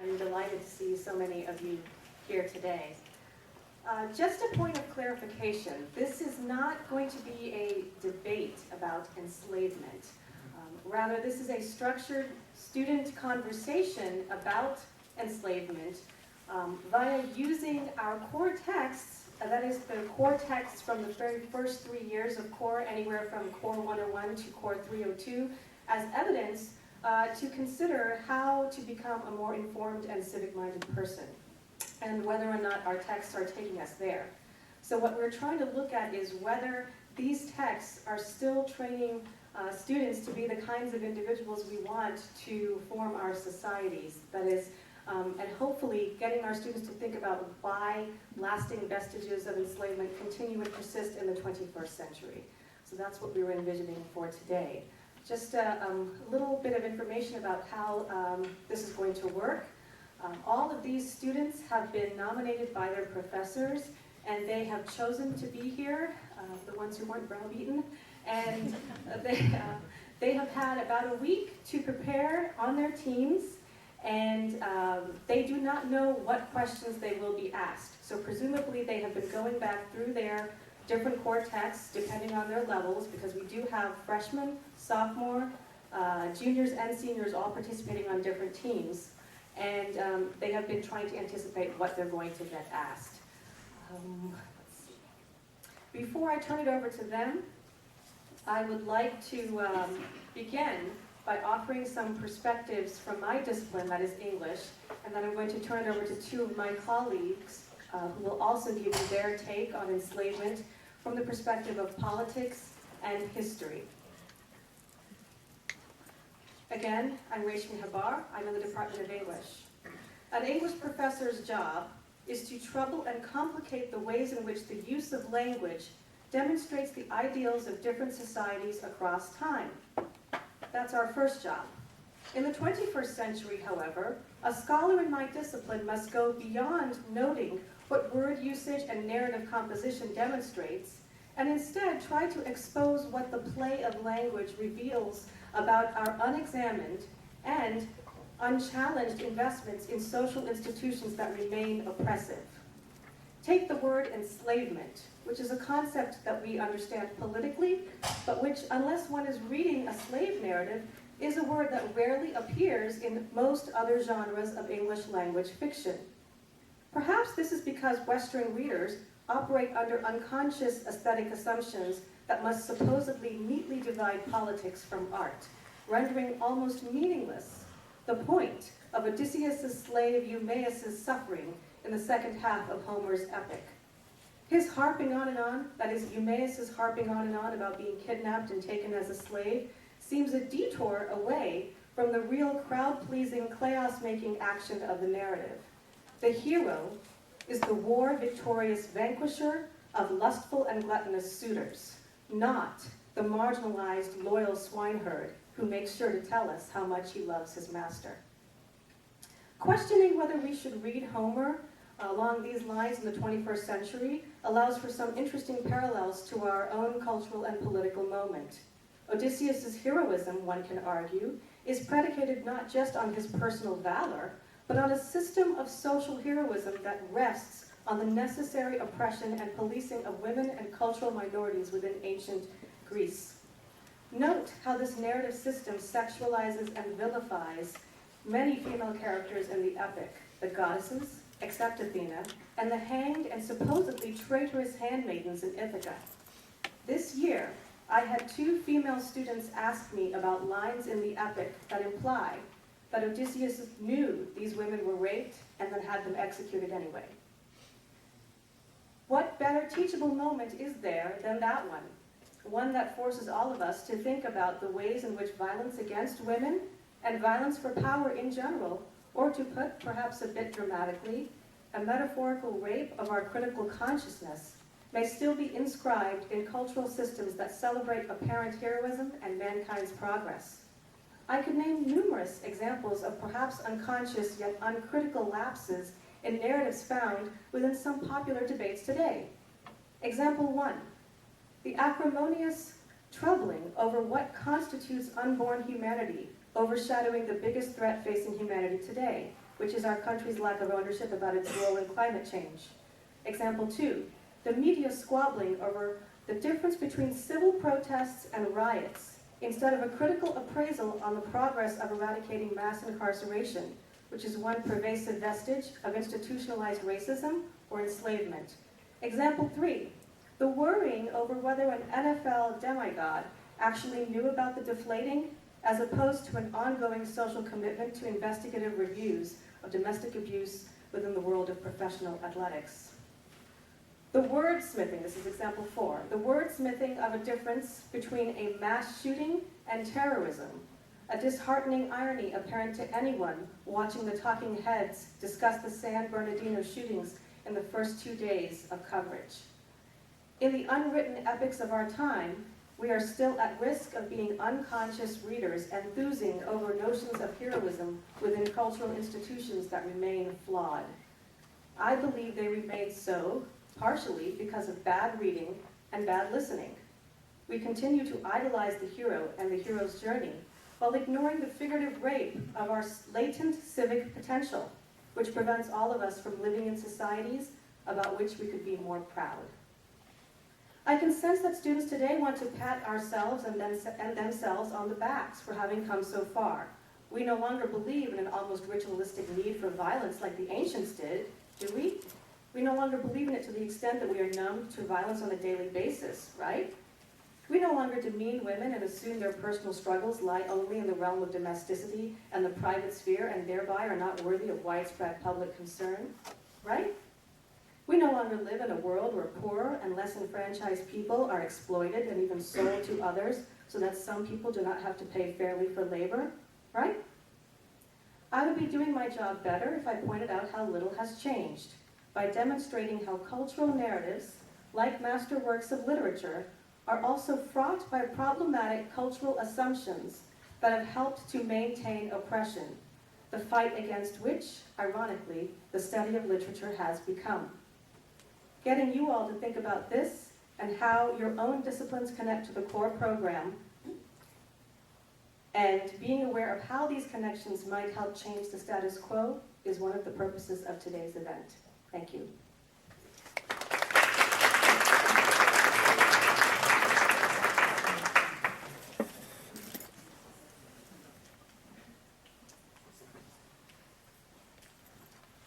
I'm delighted to see so many of you here today. Just a point of clarification, this is not going to be a debate about enslavement. Rather, this is a structured student conversation about enslavement via using our core texts, that is the core texts from the very first 3 years of core, anywhere from core 101 to core 302, as evidence to consider how to become a more informed and civic-minded person, and whether or not our texts are taking us there. So what we're trying to look at is whether these texts are still training students to be the kinds of individuals we want to form our societies. That is, and hopefully getting our students to think about why lasting vestiges of enslavement continue and persist in the 21st century. So that's what we were envisioning for today. Just a little bit of information about how this is going to work. All of these students have been nominated by their professors, and they have chosen to be here, the ones who weren't browbeaten, and they have had about a week to prepare on their teams, and they do not know what questions they will be asked. So presumably they have been going back through their different core texts depending on their levels, because we do have freshmen, sophomore, juniors, and seniors all participating on different teams. And they have been trying to anticipate what they're going to get asked. Let's see. Before I turn it over to them, I would like to begin by offering some perspectives from my discipline, that is English, and then I'm going to turn it over to two of my colleagues who will also give you their take on enslavement from the perspective of politics and history. Again, I'm Reshmi Habar. I'm in the Department of English. An English professor's job is to trouble and complicate the ways in which the use of language demonstrates the ideals of different societies across time. That's our first job. In the 21st century, however, a scholar in my discipline must go beyond noting what word usage and narrative composition demonstrates, and instead try to expose what the play of language reveals about our unexamined and unchallenged investments in social institutions that remain oppressive. Take the word enslavement, which is a concept that we understand politically, but which, unless one is reading a slave narrative, is a word that rarely appears in most other genres of English language fiction. Perhaps this is because Western readers operate under unconscious aesthetic assumptions that must supposedly neatly divide politics from art, rendering almost meaningless the point of Odysseus' slave Eumaeus' suffering in the second half of Homer's epic. His harping on and on, that is Eumaeus' harping on and on about being kidnapped and taken as a slave, seems a detour away from the real crowd-pleasing, chaos-making action of the narrative. The hero is the war-victorious vanquisher of lustful and gluttonous suitors, not the marginalized, loyal swineherd who makes sure to tell us how much he loves his master. Questioning whether we should read Homer along these lines in the 21st century allows for some interesting parallels to our own cultural and political moment. Odysseus' heroism, one can argue, is predicated not just on his personal valor, but on a system of social heroism that rests on the necessary oppression and policing of women and cultural minorities within ancient Greece. Note how this narrative system sexualizes and vilifies many female characters in the epic, the goddesses, except Athena, and the hanged and supposedly traitorous handmaidens in Ithaca. This year, I had two female students ask me about lines in the epic that imply that Odysseus knew these women were raped and then had them executed anyway. What better teachable moment is there than that one? One that forces all of us to think about the ways in which violence against women and violence for power in general, or to put perhaps a bit dramatically, a metaphorical rape of our critical consciousness may still be inscribed in cultural systems that celebrate apparent heroism and mankind's progress. I could name numerous examples of perhaps unconscious yet uncritical lapses in narratives found within some popular debates today. Example 1, the acrimonious troubling over what constitutes unborn humanity overshadowing the biggest threat facing humanity today, which is our country's lack of ownership about its role in climate change. Example 2, the media squabbling over the difference between civil protests and riots, instead of a critical appraisal on the progress of eradicating mass incarceration, which is one pervasive vestige of institutionalized racism or enslavement. Example 3, the worrying over whether an NFL demigod actually knew about the deflating, as opposed to an ongoing social commitment to investigative reviews of domestic abuse within the world of professional athletics. The wordsmithing, this is example 4, the wordsmithing of a difference between a mass shooting and terrorism, a disheartening irony apparent to anyone watching the talking heads discuss the San Bernardino shootings in the first 2 days of coverage. In the unwritten epics of our time, we are still at risk of being unconscious readers enthusing over notions of heroism within cultural institutions that remain flawed. I believe they remain so, partially because of bad reading and bad listening. We continue to idolize the hero and the hero's journey, while ignoring the figurative rape of our latent civic potential, which prevents all of us from living in societies about which we could be more proud. I can sense that students today want to pat ourselves and themselves on the backs for having come so far. We no longer believe in an almost ritualistic need for violence like the ancients did, do we? We no longer believe in it to the extent that we are numb to violence on a daily basis, right? We no longer demean women and assume their personal struggles lie only in the realm of domesticity and the private sphere and thereby are not worthy of widespread public concern, right? We no longer live in a world where poorer and less enfranchised people are exploited and even sold to others so that some people do not have to pay fairly for labor, right? I would be doing my job better if I pointed out how little has changed by demonstrating how cultural narratives, like masterworks of literature, are also fraught by problematic cultural assumptions that have helped to maintain oppression, the fight against which, ironically, the study of literature has become. Getting you all to think about this and how your own disciplines connect to the core program, and being aware of how these connections might help change the status quo is one of the purposes of today's event. Thank you.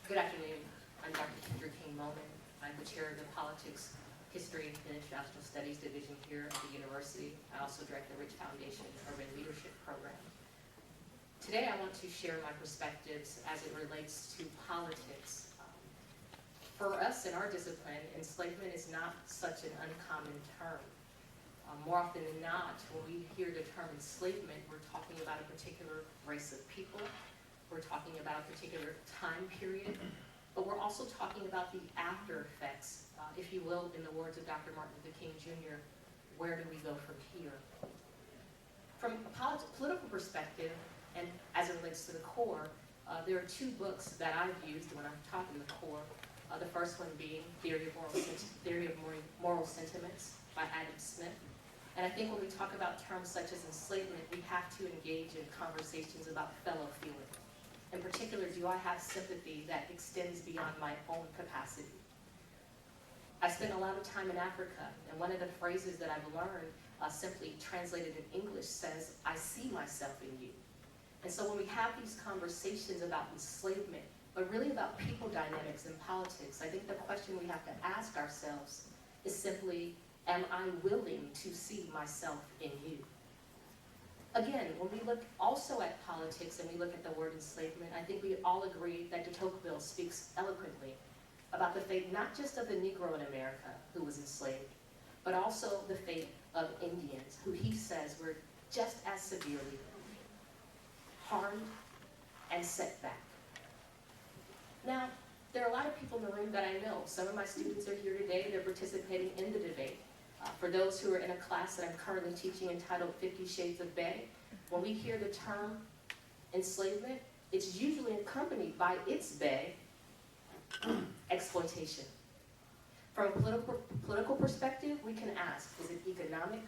Good afternoon. I'm Dr. Kendra King-Moman. I'm the chair of the Politics, History, and International Studies Division here at the university. I also direct the Rich Foundation Urban Leadership Program. Today I want to share my perspectives as it relates to politics. For us in our discipline, enslavement is not such an uncommon term. More often than not, when we hear the term enslavement, we're talking about a particular race of people. We're talking about a particular time period, but we're also talking about the after effects, if you will, in the words of Dr. Martin Luther King Jr., where do we go from here? From a political perspective, and as it relates to the core, there are 2 books that I've used when I'm talking the core. The first one being Theory of Moral Sentiments by Adam Smith. And I think when we talk about terms such as enslavement, we have to engage in conversations about fellow feeling. In particular, do I have sympathy that extends beyond my own capacity? I spent a lot of time in Africa, and one of the phrases that I've learned, simply translated in English, says, I see myself in you. And so when we have these conversations about enslavement, but really about people dynamics in politics, I think the question we have to ask ourselves is simply, am I willing to see myself in you? Again, when we look also at politics and we look at the word enslavement, I think we all agree that de Tocqueville speaks eloquently about the fate not just of the Negro in America who was enslaved, but also the fate of Indians, who he says were just as severely harmed and set back. Now, there are a lot of people in the room that I know. Some of my students are here today. They're participating in the debate. For those who are in a class that I'm currently teaching entitled 50 Shades of Bay, when we hear the term enslavement, it's usually accompanied by its bay, exploitation. From a political perspective, we can ask, is it economic?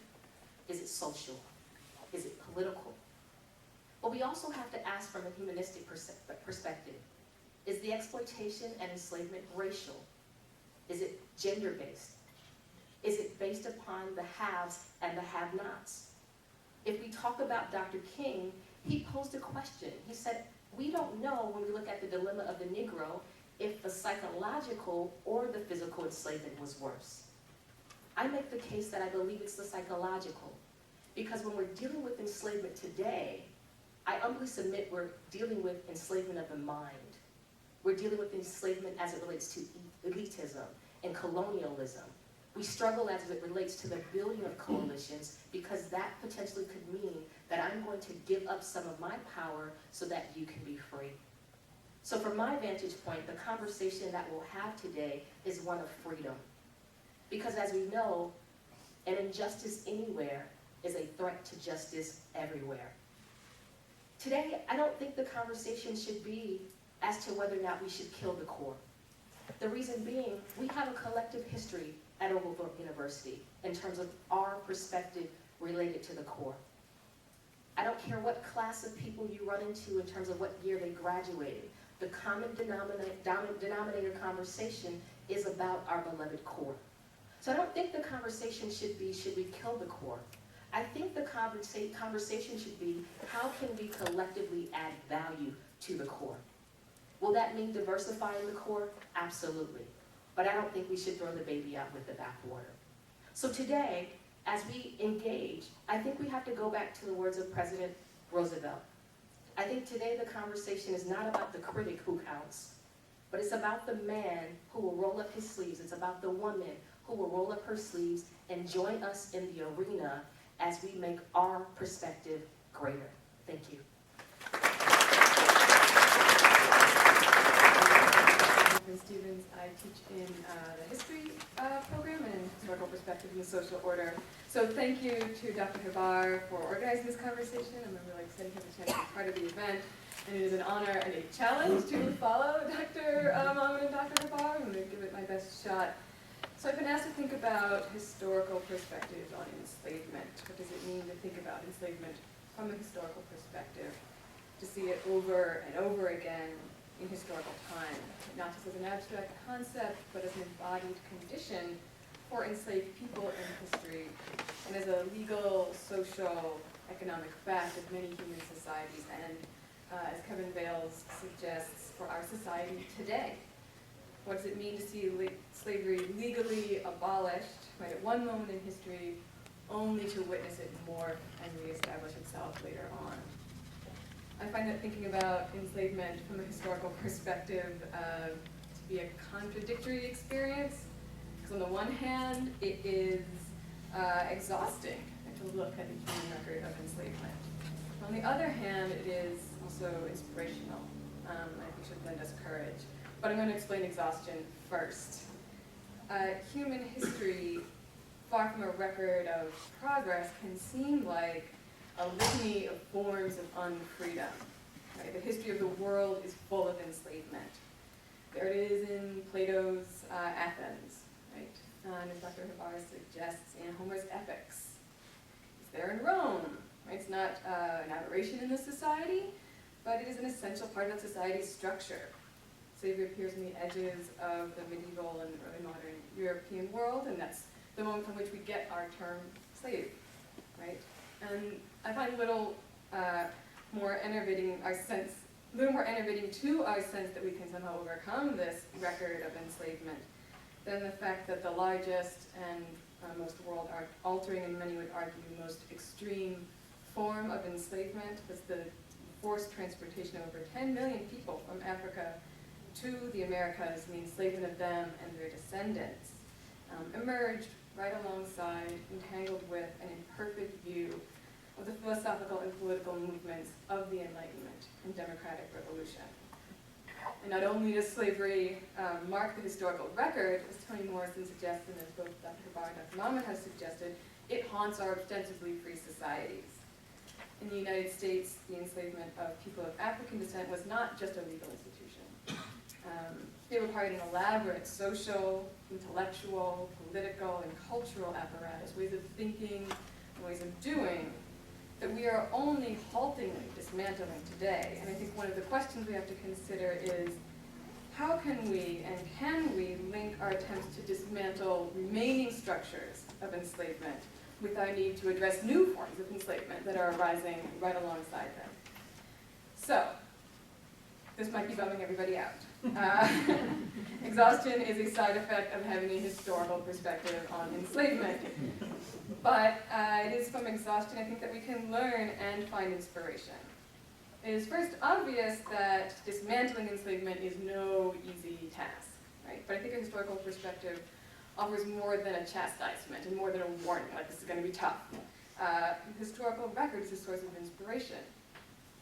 Is it social? Is it political? But we also have to ask from a humanistic perspective, Is the exploitation and enslavement racial? Is it gender-based? Is it based upon the haves and the have-nots? If we talk about Dr. King, he posed a question. He said, we don't know when we look at the dilemma of the Negro if the psychological or the physical enslavement was worse. I make the case that I believe it's the psychological, because when we're dealing with enslavement today, I humbly submit we're dealing with enslavement of the mind. We're dealing with enslavement as it relates to elitism and colonialism. We struggle as it relates to the building of coalitions because that potentially could mean that I'm going to give up some of my power so that you can be free. So from my vantage point, the conversation that we'll have today is one of freedom. Because as we know, an injustice anywhere is a threat to justice everywhere. Today, I don't think the conversation should be as to whether or not we should kill the core. The reason being, we have a collective history at Oglethorpe University in terms of our perspective related to the core. I don't care what class of people you run into in terms of what year they graduated. The common denominator conversation is about our beloved core. So I don't think the conversation should be, should we kill the core? I think the conversation should be, how can we collectively add value to the core? Will that mean diversifying the core? Absolutely. But I don't think we should throw the baby out with the bathwater. So today, as we engage, I think we have to go back to the words of President Roosevelt. I think today the conversation is not about the critic who counts, but it's about the man who will roll up his sleeves. It's about the woman who will roll up her sleeves and join us in the arena as we make our perspective greater. Thank you. Stevens. I teach in the history program and historical perspective in the social order. So thank you to Dr. Habar for organizing this conversation. I'm really excited to have a chance to be part of the event. And it is an honor and a challenge to follow Dr. Mahmoud and Dr. Habar. I'm going to give it my best shot. So I've been asked to think about historical perspectives on enslavement. What does it mean to think about enslavement from a historical perspective? To see it over and over again in historical time, not just as an abstract concept, but as an embodied condition for enslaved people in history, and as a legal, social, economic fact of many human societies, and as Kevin Bales suggests, for our society today. What does it mean to see slavery legally abolished, right, at one moment in history, only to witness it morph and reestablish itself later on? I find that thinking about enslavement from a historical perspective to be a contradictory experience. Because on the one hand, it is exhausting to look at the human record of enslavement. On the other hand, it is also inspirational. I think should lend us courage. But I'm going to explain exhaustion first. Human history, far from a record of progress, can seem like a litany of forms of unfreedom. Right? The history of the world is full of enslavement. There it is in Plato's Athens, right? And as Dr. Habar suggests, in Homer's epics. It's there in Rome. Right? It's not an aberration in the society, but it is an essential part of that society's structure. Slavery appears on the edges of the medieval and early modern European world, and that's the moment from which we get our term slave, right? And I find a little more enervating to our sense that we can somehow overcome this record of enslavement than the fact that the largest and most world-altering, and many would argue most extreme form of enslavement was the forced transportation of over 10 million people from Africa to the Americas, and the enslavement of them and their descendants, emerged right alongside, entangled with, an imperfect view of the philosophical and political movements of the Enlightenment and democratic revolution. And not only does slavery mark the historical record, as Toni Morrison suggests, and as both Dr. Habar and Dr. Mahmoud have suggested, it haunts our ostensibly free societies. In the United States, the enslavement of people of African descent was not just a legal institution. They were part of an elaborate social, intellectual, political, and cultural apparatus, ways of thinking and ways of doing, that we are only haltingly dismantling today. And I think one of the questions we have to consider is, how can we and can we link our attempts to dismantle remaining structures of enslavement with our need to address new forms of enslavement that are arising right alongside them? So, this might be bumming everybody out. Exhaustion is a side effect of having a historical perspective on enslavement. But it is from exhaustion, I think, that we can learn and find inspiration. It is first obvious that dismantling enslavement is no easy task, right? But I think a historical perspective offers more than a chastisement and more than a warning, like this is going to be tough. Historical record is a source of inspiration,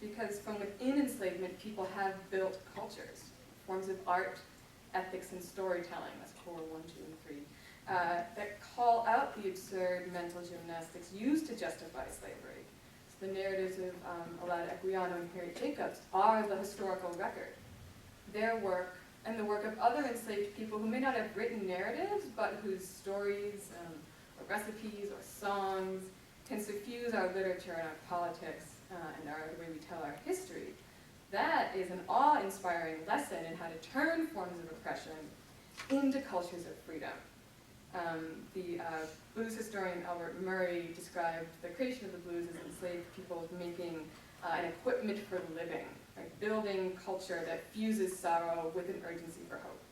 because from within enslavement, people have built cultures, forms of art, ethics, and storytelling, that's core 1, 2, and 3, that call out the absurd mental gymnastics used to justify slavery. So the narratives of Olaudah Equiano and Harriet Jacobs are the historical record. Their work, and the work of other enslaved people who may not have written narratives, but whose stories, or recipes, or songs can suffuse our literature and our politics, and the way we tell our history. That is an awe-inspiring lesson in how to turn forms of oppression into cultures of freedom. The blues historian Albert Murray described the creation of the blues as enslaved people making an equipment for living, right? Building culture that fuses sorrow with an urgency for hope.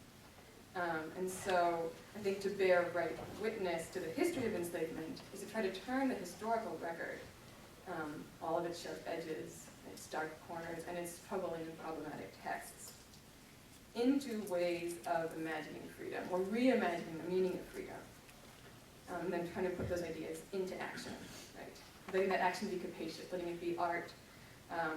And so I think to bear right witness to the history of enslavement is to try to turn the historical record, all of its sharp edges, its dark corners, and its troubling and problematic texts, into ways of imagining freedom, or reimagining the meaning of freedom, and then trying to put those ideas into action, right? Letting that action be capacious, letting it be art,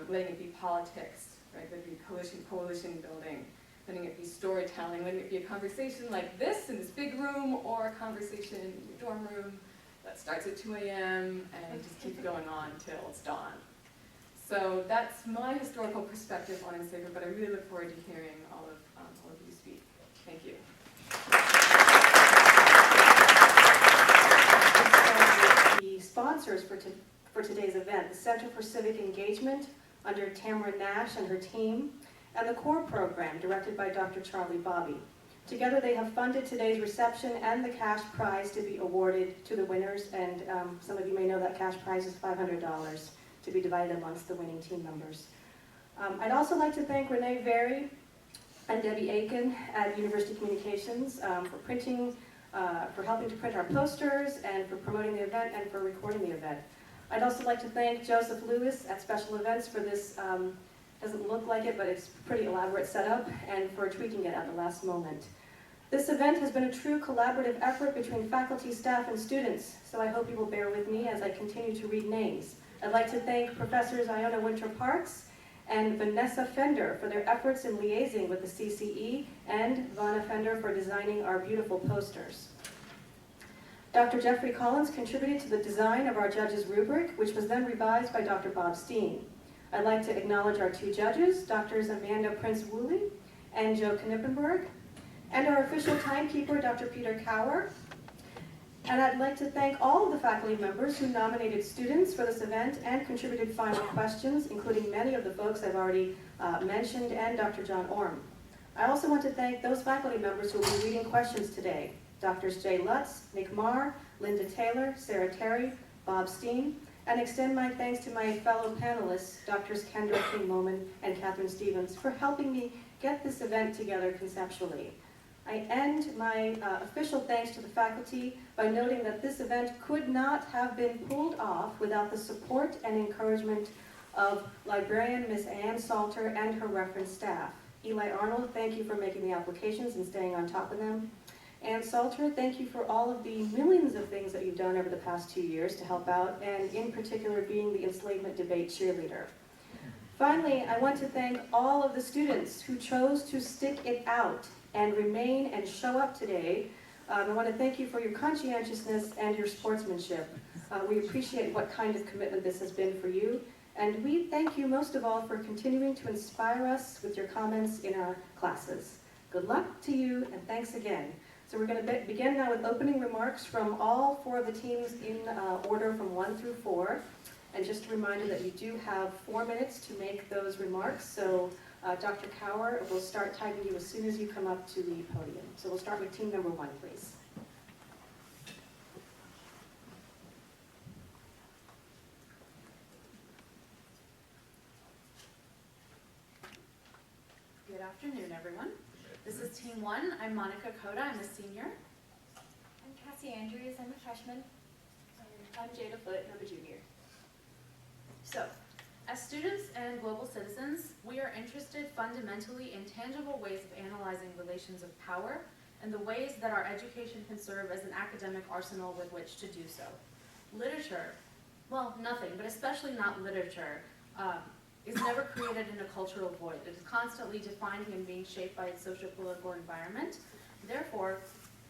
letting it be politics, right? Letting it be coalition building, letting it be storytelling, letting it be a conversation like this in this big room, or a conversation in your dorm room that starts at 2 a.m. and just keeps going on till it's dawn. So that's my historical perspective on enslavement, but I really look forward to hearing all of you speak. Thank you. The sponsors for today's event, the Center for Civic Engagement under Tamara Nash and her team, and the CORE program directed by Dr. Charlie Bobby. Together they have funded today's reception and the cash prize to be awarded to the winners, and some of you may know that cash prize is $500 to be divided amongst the winning team members. I'd also like to thank Renee Very and Debbie Aiken at University Communications for helping to print our posters and for promoting the event and for recording the event. I'd also like to thank Joseph Lewis at Special Events for this, doesn't look like it, but it's a pretty elaborate setup, and for tweaking it at the last moment. This event has been a true collaborative effort between faculty, staff, and students, so I hope you will bear with me as I continue to read names. I'd like to thank Professors Iona Winter-Parks and Vanessa Fender for their efforts in liaising with the CCE, and Vanna Fender for designing our beautiful posters. Dr. Jeffrey Collins contributed to the design of our judges' rubric, which was then revised by Dr. Bob Steen. I'd like to acknowledge our two judges, Drs. Amanda Prince-Woolley and Joe Knippenberg, and our official timekeeper, Dr. Peter Cower. And I'd like to thank all of the faculty members who nominated students for this event and contributed final questions, including many of the folks I've already mentioned, and Dr. John Orm. I also want to thank those faculty members who will be reading questions today, Drs. Jay Lutz, Nick Marr, Linda Taylor, Sarah Terry, Bob Steen, and extend my thanks to my fellow panelists, Drs. Kendall King-Moman and Catherine Stevens, for helping me get this event together conceptually. I end my official thanks to the faculty by noting that this event could not have been pulled off without the support and encouragement of librarian Miss Ann Salter and her reference staff. Eli Arnold, thank you for making the applications and staying on top of them. Ann Salter, thank you for all of the millions of things that you've done over the past 2 years to help out, and in particular being the enslavement debate cheerleader. Finally, I want to thank all of the students who chose to stick it out and remain and show up today. I want to thank you for your conscientiousness and your sportsmanship. We appreciate what kind of commitment this has been for you, and we thank you most of all for continuing to inspire us with your comments in our classes. Good luck to you, and thanks again. So we're going to begin now with opening remarks from all 4 of the teams in order from 1 through 4. And just a reminder that you do have 4 minutes to make those remarks, so Dr. Cower will start timing you as soon as you come up to the podium. So we'll start with team number 1, please. Good afternoon, everyone. This is Team 1. I'm Monica Coda. I'm a senior. I'm Cassie Andrews. I'm a freshman. I'm Jada Foote, and I'm a junior. So, as students and global citizens, we are interested fundamentally in tangible ways of analyzing relations of power and the ways that our education can serve as an academic arsenal with which to do so. Literature, well, nothing, but especially not literature, is never created in a cultural void. It is constantly defining and being shaped by its socio-political environment. Therefore,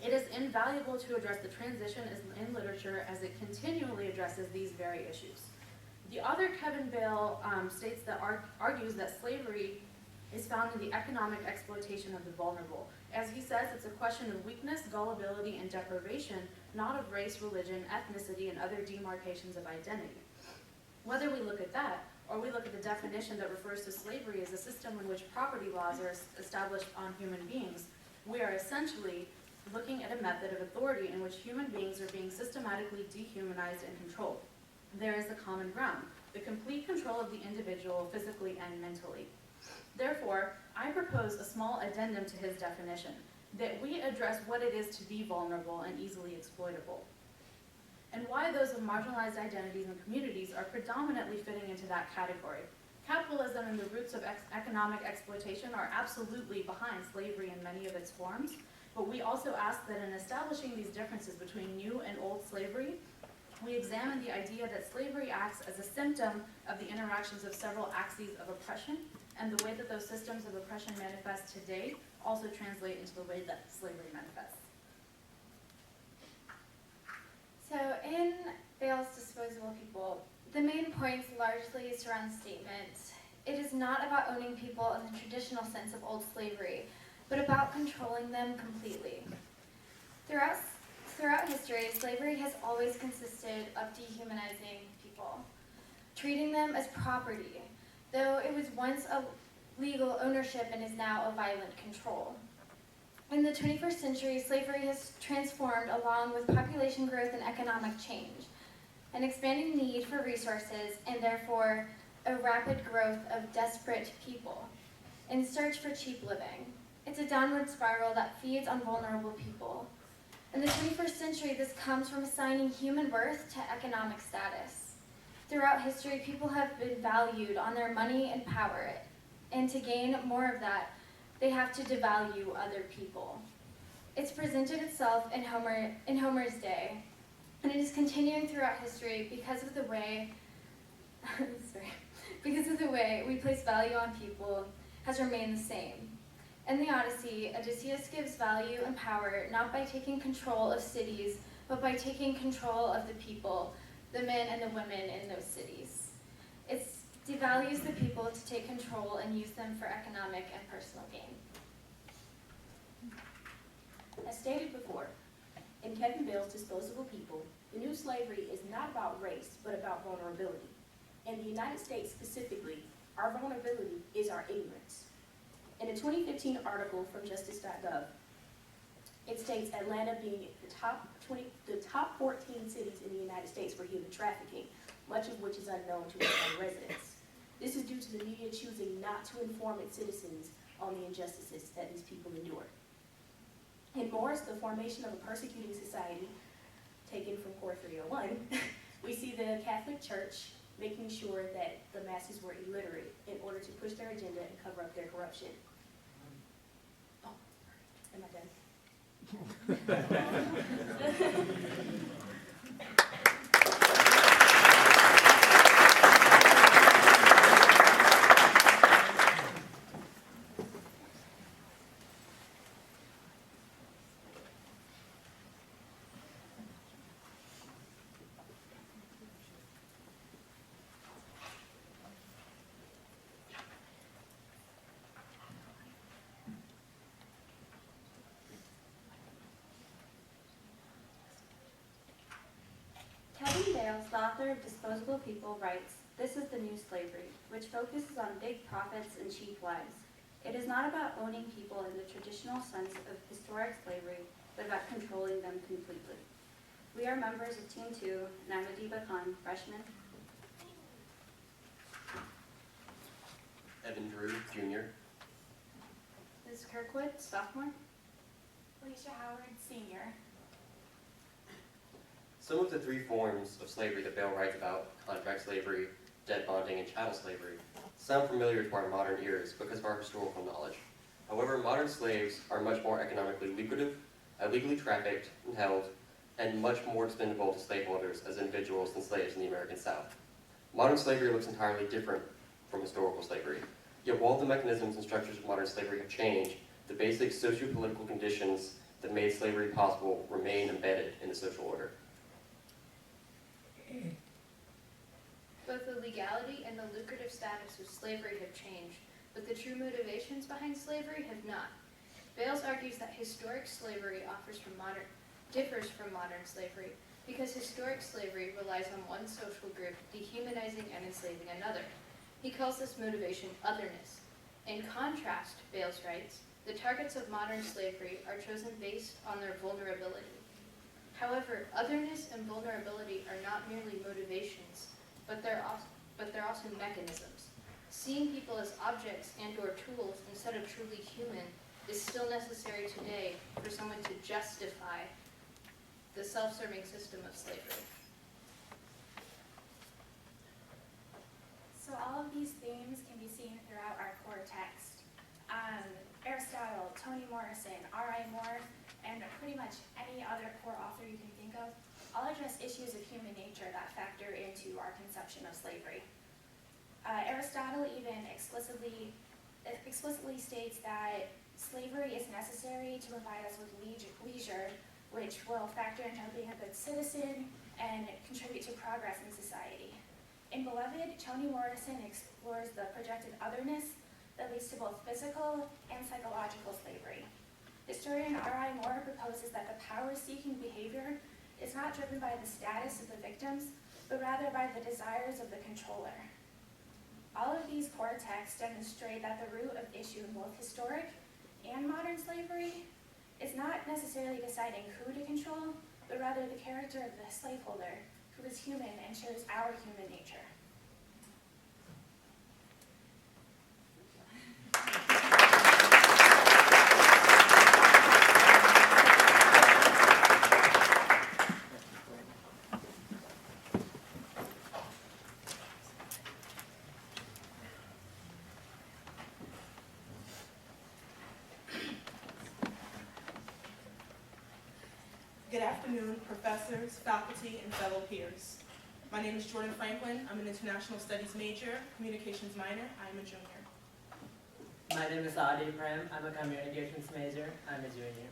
it is invaluable to address the transition in literature as it continually addresses these very issues. The author Kevin Bale states that argues that slavery is found in the economic exploitation of the vulnerable. As he says, it's a question of weakness, gullibility, and deprivation, not of race, religion, ethnicity, and other demarcations of identity. Whether we look at that, or we look at the definition that refers to slavery as a system in which property laws are established on human beings, we are essentially looking at a method of authority in which human beings are being systematically dehumanized and controlled. There is the common ground, the complete control of the individual physically and mentally. Therefore, I propose a small addendum to his definition, that we address what it is to be vulnerable and easily exploitable, and why those of marginalized identities and communities are predominantly fitting into that category. Capitalism and the roots of economic exploitation are absolutely behind slavery in many of its forms, but we also ask that in establishing these differences between new and old slavery, we examine the idea that slavery acts as a symptom of the interactions of several axes of oppression, and the way that those systems of oppression manifest today also translate into the way that slavery manifests. So in Bale's Disposable People, the main points largely surround statements. It is not about owning people in the traditional sense of old slavery, but about controlling them completely. Throughout history, slavery has always consisted of dehumanizing people, treating them as property, though it was once a legal ownership and is now a violent control. In the 21st century, slavery has transformed along with population growth and economic change, an expanding need for resources, and therefore a rapid growth of desperate people in search for cheap living. It's a downward spiral that feeds on vulnerable people. In the 21st century, this comes from assigning human worth to economic status. Throughout history, people have been valued on their money and power, and to gain more of that, they have to devalue other people. It's presented itself in Homer's day, and it is continuing throughout history because of the way we place value on people has remained the same. In the Odyssey, Odysseus gives value and power not by taking control of cities, but by taking control of the people, the men and the women in those cities. It devalues the people to take control and use them for economic and personal gain. As stated before, in Kevin Bale's Disposable People, the new slavery is not about race, but about vulnerability. In the United States specifically, our vulnerability is our ignorance. In a 2015 article from Justice.gov, it states Atlanta being the top 14 cities in the United States for human trafficking, much of which is unknown to its own residents. This is due to the media choosing not to inform its citizens on the injustices that these people endure. In Morris, the formation of a persecuting society, taken from Core 301, we see the Catholic Church making sure that the masses were illiterate in order to push their agenda and cover up their corruption. Oh, am I done? Kevin Bales, the author of Disposable People, writes, "This is the new slavery, which focuses on big profits and cheap lives. It is not about owning people in the traditional sense of historic slavery, but about controlling them completely. We are members of Team 2, and I'm Adiba Khan, freshman. Evan Drew, junior. Liz Kirkwood, sophomore. Alicia Howard, senior. Some of the three forms of slavery that Bale writes about, contract slavery, debt bonding, and chattel slavery, sound familiar to our modern ears because of our historical knowledge. However, modern slaves are much more economically lucrative, illegally trafficked and held, and much more expendable to slaveholders as individuals than slaves in the American South. Modern slavery looks entirely different from historical slavery. Yet while the mechanisms and structures of modern slavery have changed, the basic socio-political conditions that made slavery possible remain embedded in the social order. Both the legality and the lucrative status of slavery have changed, but the true motivations behind slavery have not. Bales argues that historic slavery differs from modern slavery because historic slavery relies on one social group dehumanizing and enslaving another. He calls this motivation otherness. In contrast, Bales writes, the targets of modern slavery are chosen based on their vulnerability. However, otherness and vulnerability are not merely motivations, but they're also mechanisms. Seeing people as objects and/or tools instead of truly human is still necessary today for someone to justify the self-serving system of slavery. So all of these themes can be seen throughout our core text. Aristotle, Toni Morrison, R.I. Moore, and pretty much any other core author you can think of all address issues of human nature that factor into our conception of slavery. Aristotle even explicitly states that slavery is necessary to provide us with leisure, which will factor into being a good citizen and contribute to progress in society. In Beloved, Toni Morrison explores the projected otherness that leads to both physical and psychological slavery. Historian R.I. Moore proposes that the power-seeking behavior is not driven by the status of the victims, but rather by the desires of the controller. All of these core texts demonstrate that the root of the issue in both historic and modern slavery is not necessarily deciding who to control, but rather the character of the slaveholder, who is human and shares our human nature. Good afternoon, professors, faculty, and fellow peers. My name is Jordan Franklin. I'm an international studies major, communications minor. I'm a junior. My name is Adi Prem. I'm a communications major. I'm a junior.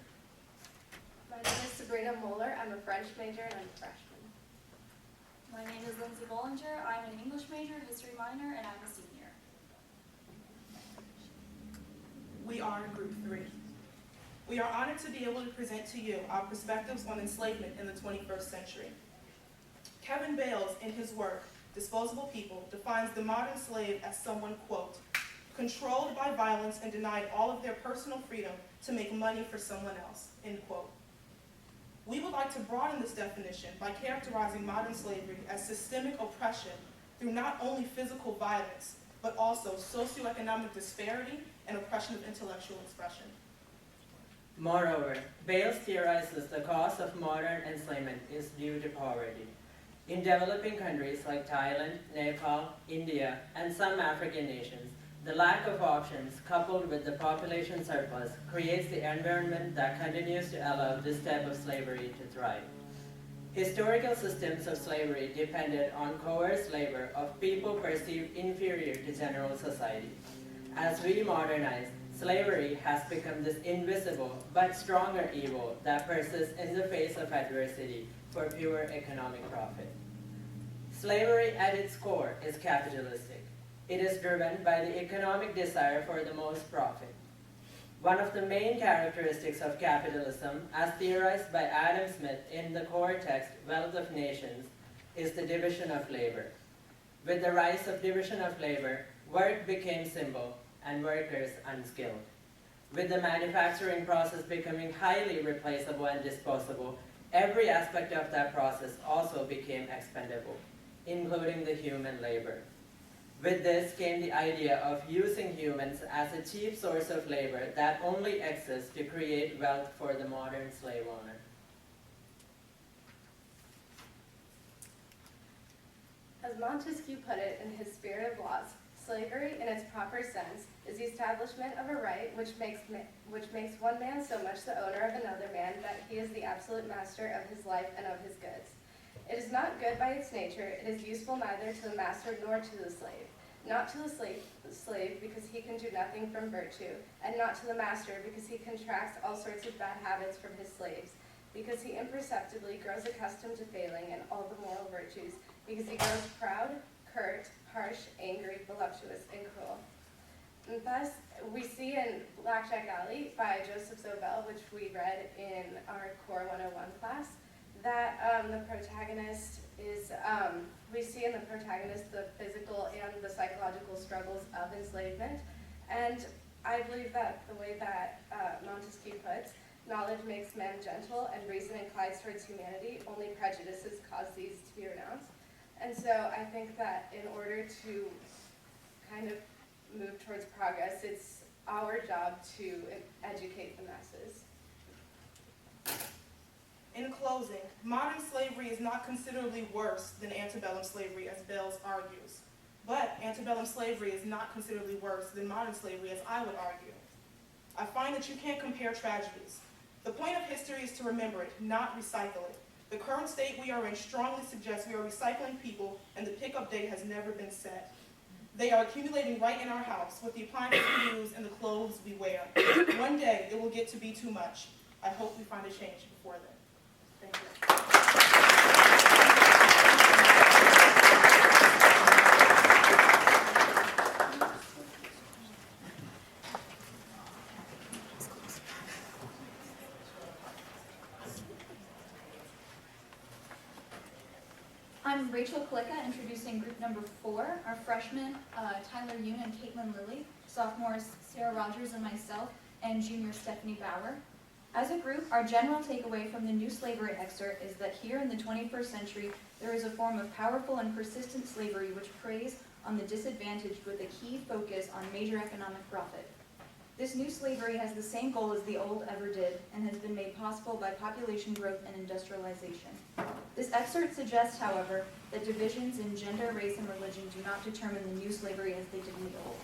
My name is Sabrina Moeller. I'm a French major and I'm a freshman. My name is Lindsay Bollinger. I'm an English major, history minor, and I'm a senior. We are Group 3. We are honored to be able to present to you our perspectives on enslavement in the 21st century. Kevin Bales, in his work, Disposable People, defines the modern slave as someone, quote, controlled by violence and denied all of their personal freedom to make money for someone else, end quote. We would like to broaden this definition by characterizing modern slavery as systemic oppression through not only physical violence, but also socioeconomic disparity and oppression of intellectual expression. Moreover, Bales theorizes the cause of modern enslavement is due to poverty. In developing countries like Thailand, Nepal, India, and some African nations, the lack of options coupled with the population surplus creates the environment that continues to allow this type of slavery to thrive. Historical systems of slavery depended on coerced labor of people perceived inferior to general society. As we modernize, slavery has become this invisible but stronger evil that persists in the face of adversity for pure economic profit. Slavery at its core is capitalistic. It is driven by the economic desire for the most profit. One of the main characteristics of capitalism, as theorized by Adam Smith in the core text Wealth of Nations, is the division of labor. With the rise of division of labor, work became simple and workers unskilled. With the manufacturing process becoming highly replaceable and disposable, every aspect of that process also became expendable, including the human labor. With this came the idea of using humans as a cheap source of labor that only exists to create wealth for the modern slave owner. As Montesquieu put it in his Spirit of Laws, slavery, in its proper sense, is the establishment of a right which makes one man so much the owner of another man that he is the absolute master of his life and of his goods. It is not good by its nature, it is useful neither to the master nor to the slave. Not to the slave because he can do nothing from virtue, and not to the master because he contracts all sorts of bad habits from his slaves, because he imperceptibly grows accustomed to failing in all the moral virtues, because he grows proud, curt, harsh, angry, voluptuous, and cruel. And thus, we see in Blackjack Alley by Joseph Zobel, which we read in our Core 101 class, that the protagonist is, we see in the protagonist the physical and the psychological struggles of enslavement. And I believe that the way that Montesquieu puts, knowledge makes man gentle and reason inclines towards humanity, only prejudices cause these to be renounced. And so I think that in order to kind of move towards progress, it's our job to educate the masses. In closing, modern slavery is not considerably worse than antebellum slavery, as Bells argues. But antebellum slavery is not considerably worse than modern slavery, as I would argue. I find that you can't compare tragedies. The point of history is to remember it, not recycle it. The current state we are in strongly suggests we are recycling people, and the pickup date has never been set. They are accumulating right in our house, with the appliances we use and the clothes we wear. One day, it will get to be too much. I hope we find a change before then. Thank you. I'm Rachel Kalicka, introducing group number 4, our freshmen, Tyler Yoon and Caitlin Lilly, sophomores Sarah Rogers and myself, and junior Stephanie Bauer. As a group, our general takeaway from the New Slavery excerpt is that here in the 21st century, there is a form of powerful and persistent slavery which preys on the disadvantaged with a key focus on major economic profit. This new slavery has the same goal as the old ever did, and has been made possible by population growth and industrialization. This excerpt suggests, however, that divisions in gender, race, and religion do not determine the new slavery as they did in the old.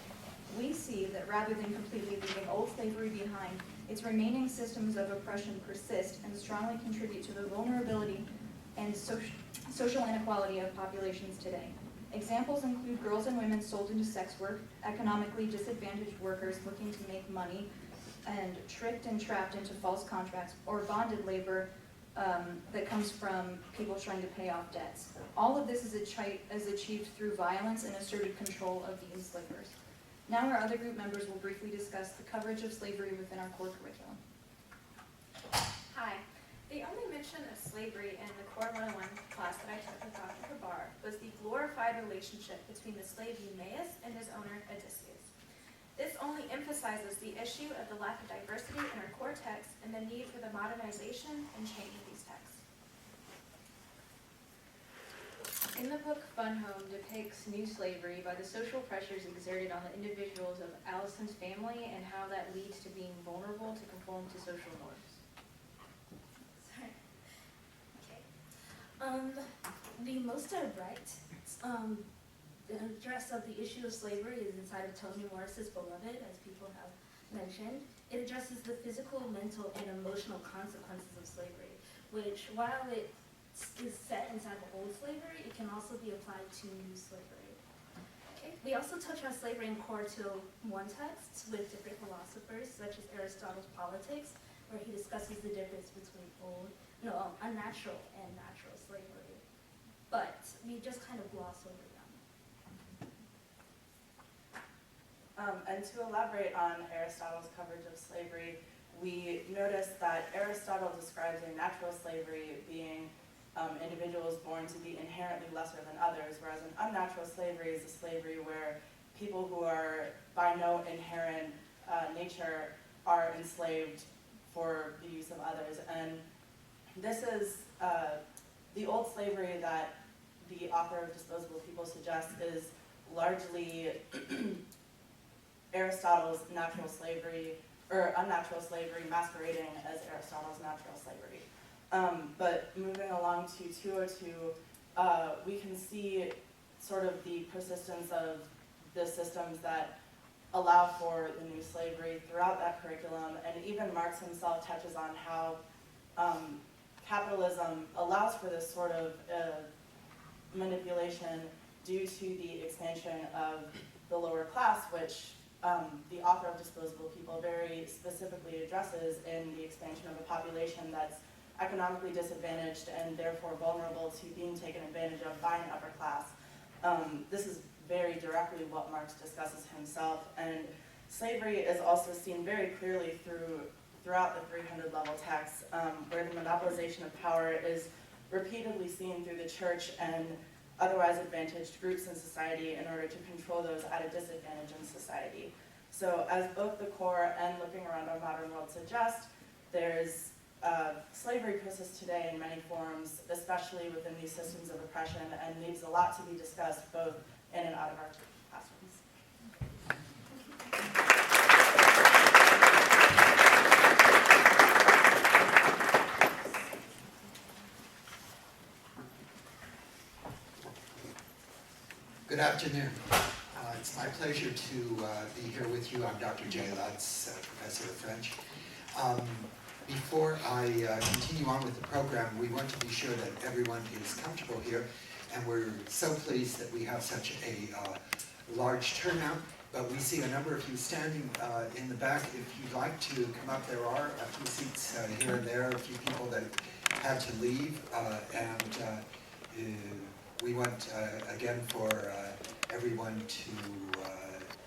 We see that rather than completely leaving old slavery behind, its remaining systems of oppression persist and strongly contribute to the vulnerability and social inequality of populations today. Examples include girls and women sold into sex work, economically disadvantaged workers looking to make money, and tricked and trapped into false contracts, or bonded labor that comes from people trying to pay off debts. All of this is achieved through violence and asserted control of the enslavers. Now our other group members will briefly discuss the coverage of slavery within our core curriculum. Hi. The only mention of slavery in the Core 101 class that I took with Dr. Kabar was the glorified relationship between the slave Eumaeus and his owner Odysseus. This only emphasizes the issue of the lack of diversity in our core texts and the need for the modernization and change of these texts. In the book Fun Home depicts new slavery by the social pressures exerted on the individuals of Allison's family and how that leads to being vulnerable to conform to social norms. The most direct address of the issue of slavery is inside of Toni Morris's Beloved, as people have mentioned. It addresses the physical, mental, and emotional consequences of slavery, which, while it is set inside of old slavery, it can also be applied to new slavery. Okay. We also touch on slavery in Core 201 texts with different philosophers, such as Aristotle's Politics, where he discusses the difference between unnatural and natural slavery. But we just kind of gloss over them. And to elaborate on Aristotle's coverage of slavery, we notice that Aristotle describes a natural slavery being individuals born to be inherently lesser than others, whereas an unnatural slavery is a slavery where people who are by no inherent nature are enslaved for the use of others. And this is the old slavery that the author of Disposable People suggests is largely Aristotle's natural slavery, or unnatural slavery masquerading as Aristotle's natural slavery. But moving along to 202, we can see sort of the persistence of the systems that allow for the new slavery throughout that curriculum, and even Marx himself touches on how capitalism allows for this sort of manipulation due to the expansion of the lower class, which the author of Disposable People very specifically addresses in the expansion of a population that's economically disadvantaged and therefore vulnerable to being taken advantage of by an upper class. This is very directly what Marx discusses himself, and slavery is also seen very clearly throughout the 300 level texts, where the monopolization of power is repeatedly seen through the church and otherwise advantaged groups in society in order to control those at a disadvantage in society. So as both the core and looking around our modern world suggest, there's slavery persists today in many forms, especially within these systems of oppression, and leaves a lot to be discussed both in and out of our classrooms. Good afternoon. It's my pleasure to be here with you. I'm Dr. Jay Lutz, Professor of French. Before I continue on with the program, we want to be sure that everyone is comfortable here, and we're so pleased that we have such a large turnout, but we see a number of you standing in the back. If you'd like to come up, there are a few seats here and there, a few people that had to leave, and we want, again, for everyone to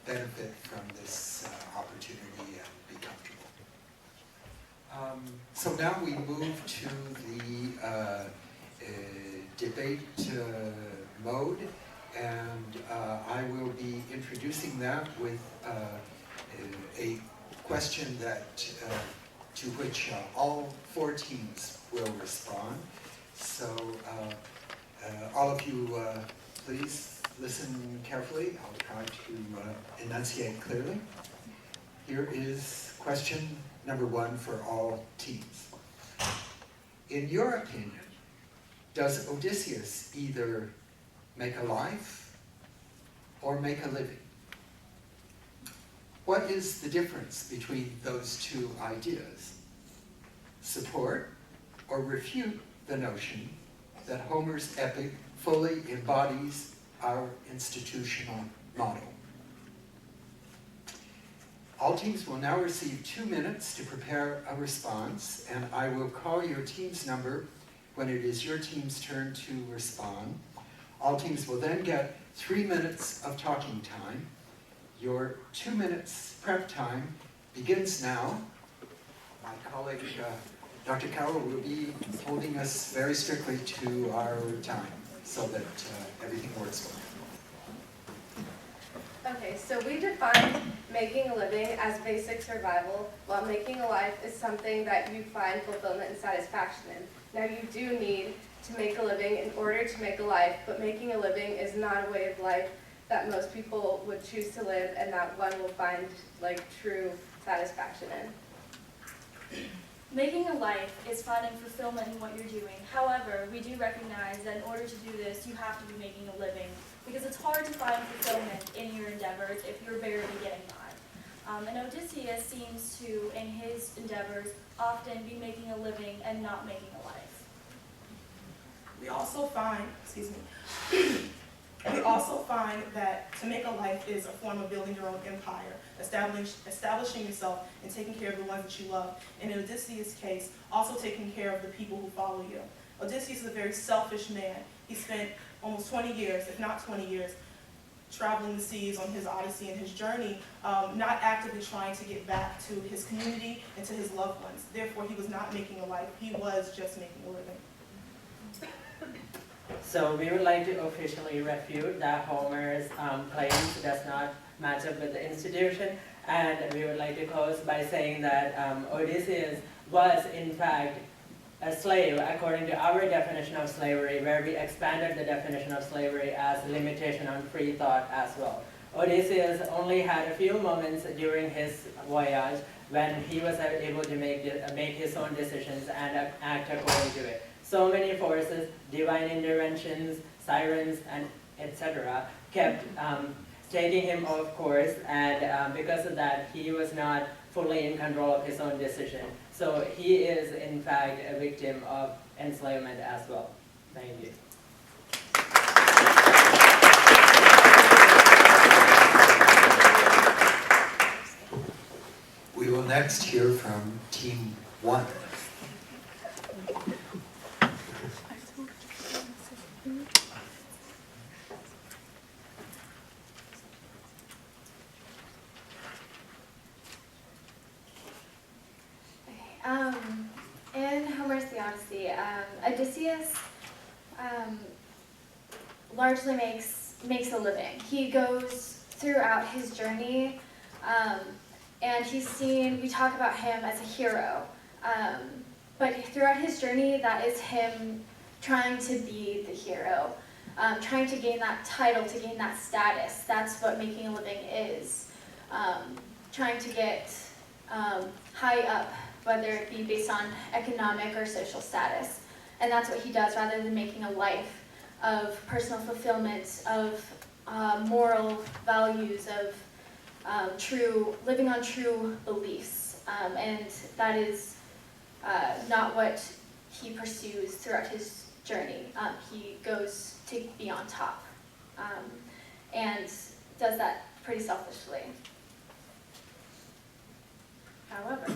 benefit from this opportunity and be comfortable. So now we move to the debate mode, and I will be introducing that with a question that to which all four teams will respond. So all of you, please listen carefully. I'll try to enunciate clearly. Here is question number one for all teams. In your opinion, does Odysseus either make a life or make a living? What is the difference between those two ideas? Support or refute the notion that Homer's epic fully embodies our institutional model? All teams will now receive 2 minutes to prepare a response, and I will call your team's number when it is your team's turn to respond. All teams will then get 3 minutes of talking time. Your 2 minutes prep time begins now. My colleague, Dr. Carroll, will be holding us very strictly to our time so that everything works well. Okay, so we define making a living as basic survival, while making a life is something that you find fulfillment and satisfaction in. Now, you do need to make a living in order to make a life, but making a living is not a way of life that most people would choose to live and that one will find like true satisfaction in. Making a life is finding fulfillment in what you're doing. However, we do recognize that in order to do this, you have to be making a living, because it's hard to find fulfillment in your endeavors if you're barely getting by. And Odysseus seems to, in his endeavors, often be making a living and not making a life. We also find that to make a life is a form of building your own empire, establishing yourself and taking care of the ones that you love. And in Odysseus' case, also taking care of the people who follow you. Odysseus is a very selfish man. He spent almost 20 years, if not 20 years, traveling the seas on his odyssey and his journey, not actively trying to get back to his community and to his loved ones. Therefore, he was not making a life. He was just making a living. So we would like to officially refute that Homer's claims does not match up with the institution. And we would like to close by saying that Odysseus was in fact a slave according to our definition of slavery, where we expanded the definition of slavery as limitation on free thought as well. Odysseus only had a few moments during his voyage when he was able to make his own decisions and act according to it. So many forces, divine interventions, sirens, and etc. kept taking him off course, and because of that, he was not fully in control of his own decision. So he is, in fact, a victim of enslavement as well. Thank you. We will next hear from Team 1. In Homer's The Odyssey, Odysseus largely makes a living. He goes throughout his journey, and he's seen, we talk about him as a hero, but throughout his journey, that is him trying to be the hero, trying to gain that title, to gain that status. That's what making a living is, trying to get high up, whether it be based on economic or social status. And that's what he does, rather than making a life of personal fulfillment, of moral values, of living on true beliefs. And that is not what he pursues throughout his journey. He goes to be on top, and does that pretty selfishly. However,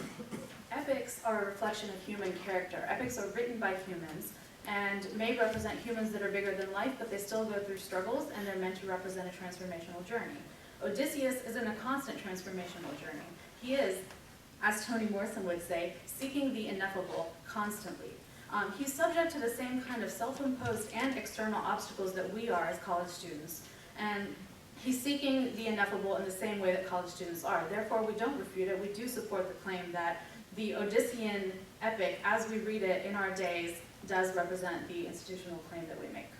epics are a reflection of human character. Epics are written by humans and may represent humans that are bigger than life, but they still go through struggles, and they're meant to represent a transformational journey. Odysseus is in a constant transformational journey. He is, as Toni Morrison would say, seeking the ineffable constantly. He's subject to the same kind of self-imposed and external obstacles that we are as college students, and he's seeking the ineffable in the same way that college students are. Therefore, we don't refute it. We do support the claim that the Odyssean epic, as we read it in our days, does represent the institutional claim that we make.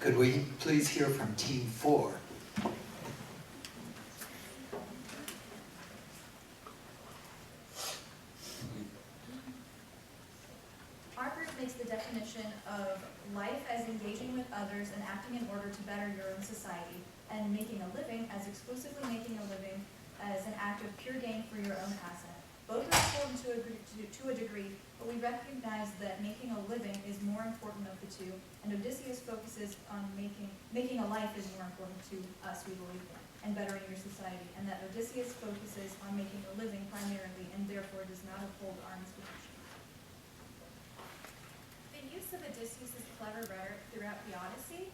Could we please hear from Team 4? Our group makes the definition of life as engaging with others and acting in order to better your own society, and making a living as exclusively making a living as an act of pure gain for your own asset. Both are important to a degree, but we recognize that making a living is more important of the two, and Odysseus focuses on making a life is more important to us, we believe, and bettering your society, and that Odysseus focuses on making a living primarily, and therefore does not uphold our institution. The use of Odysseus' clever rhetoric throughout the Odyssey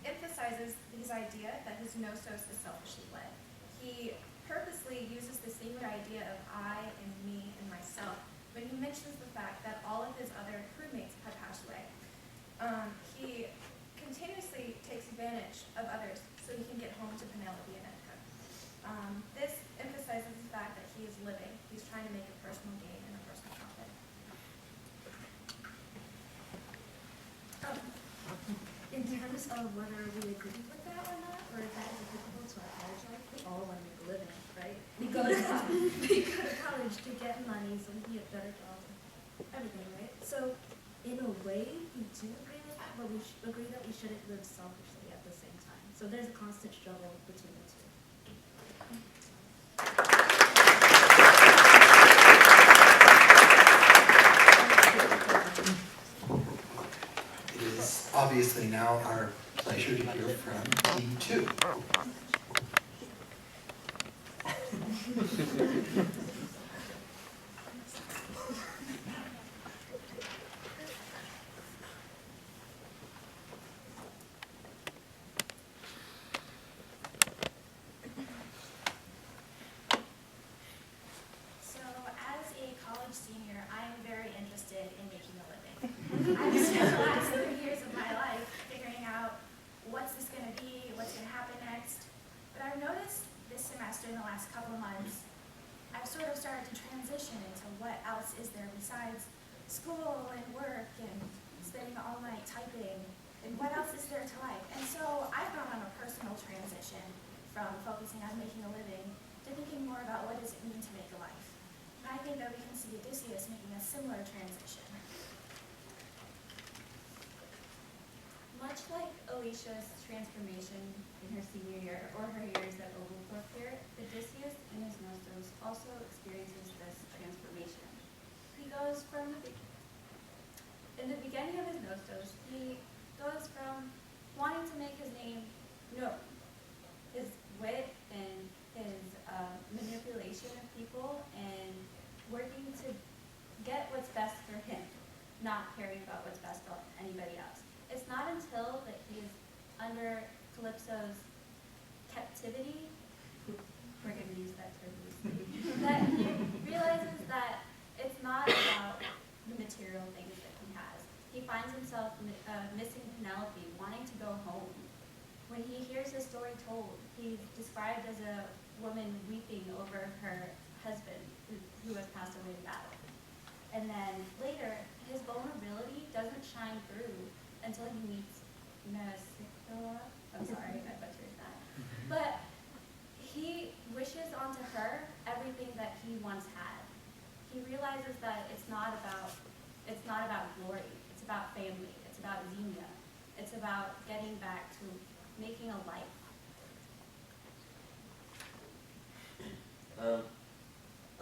emphasizes his idea that his gnosos is selfishly led. He purposely uses the singular idea of I and me and myself when he mentions the fact that all of his other crewmates have passed away. He continuously takes advantage of others so he can get home to Penelope and Ithaca. This emphasizes the fact that he is living. He's trying to make a personal gain and a personal profit. In terms of whether we agree with that or not, or if that is applicable to our college life, we all want to make a living, right? We go to college to get money so we can get better jobs and everything, right? So in a way, we do agree with that, but we agree that we shouldn't live selfishly at the same time. So there's a constant struggle between the two. It is obviously now our pleasure to hear from Team 2. So as a college senior, I am very I've spent the last 3 years of my life figuring out what's this going to be, what's going to happen next. But I've noticed this semester, in the last couple of months, I've sort of started to transition into what else is there besides school and work and spending all night typing, and what else is there to like? And so I've gone on a personal transition from focusing on making a living to thinking more about what does it mean to make a life. And I think that we can see Odysseus making a similar transition. Much like Alicia's transformation in her senior year or her years at Oglethorpe here, Odysseus in his Nostos also experiences this transformation. He goes from in the beginning of his Nostos, he goes from wanting to make his name known, his wit and his manipulation of people, and working to get what's best for him, not caring about what's best for anybody else. It's not until that he is under Calypso's captivity, we're going to use that term loosely, that he realizes that it's not about the material things that he has. He finds himself missing Penelope, wanting to go home. When he hears his story told, he's described as a woman weeping over her husband who has passed away in battle. And then later, his vulnerability doesn't shine through until he meets Nausicaa. I'm sorry, I butchered that. But he wishes onto her everything that he once had. He realizes that it's not about glory. It's about family. It's about Xenia. It's about getting back to making a life.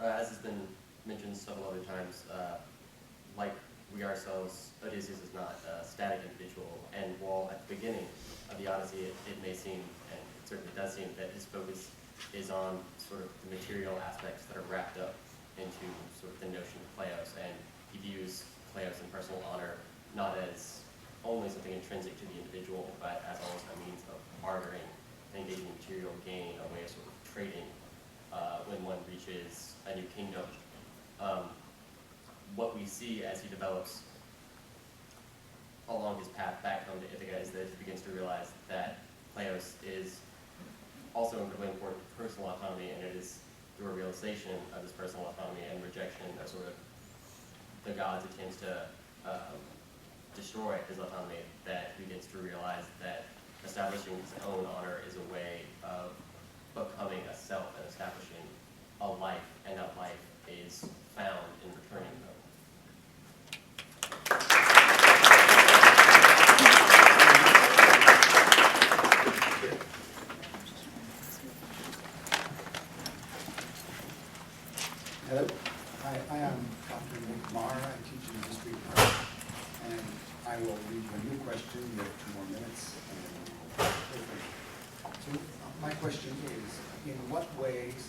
As has been mentioned several other times, like we ourselves, Odysseus is not a static individual, and while at the beginning of the Odyssey it may seem, and it certainly does seem, that his focus is on sort of the material aspects that are wrapped up into sort of the notion of Kleos, and he views Kleos and personal honor not as only something intrinsic to the individual, but as almost a means of bartering, engaging in material gain, a way of sort of trading when one reaches a new kingdom. What we see as he develops along his path back home to Ithaca is that he begins to realize that Kleos is also incredibly important to personal autonomy, and it is through a realization of his personal autonomy and rejection of sort of the gods attempts to destroy his autonomy that he begins to realize that establishing his own honor is a way of becoming a self and establishing a life, and that life is found in returning home. Hello, I am Dr. Nick Marr. I teach in the history department, and I will read you a new question. You have 2 more minutes. So my question is, in what ways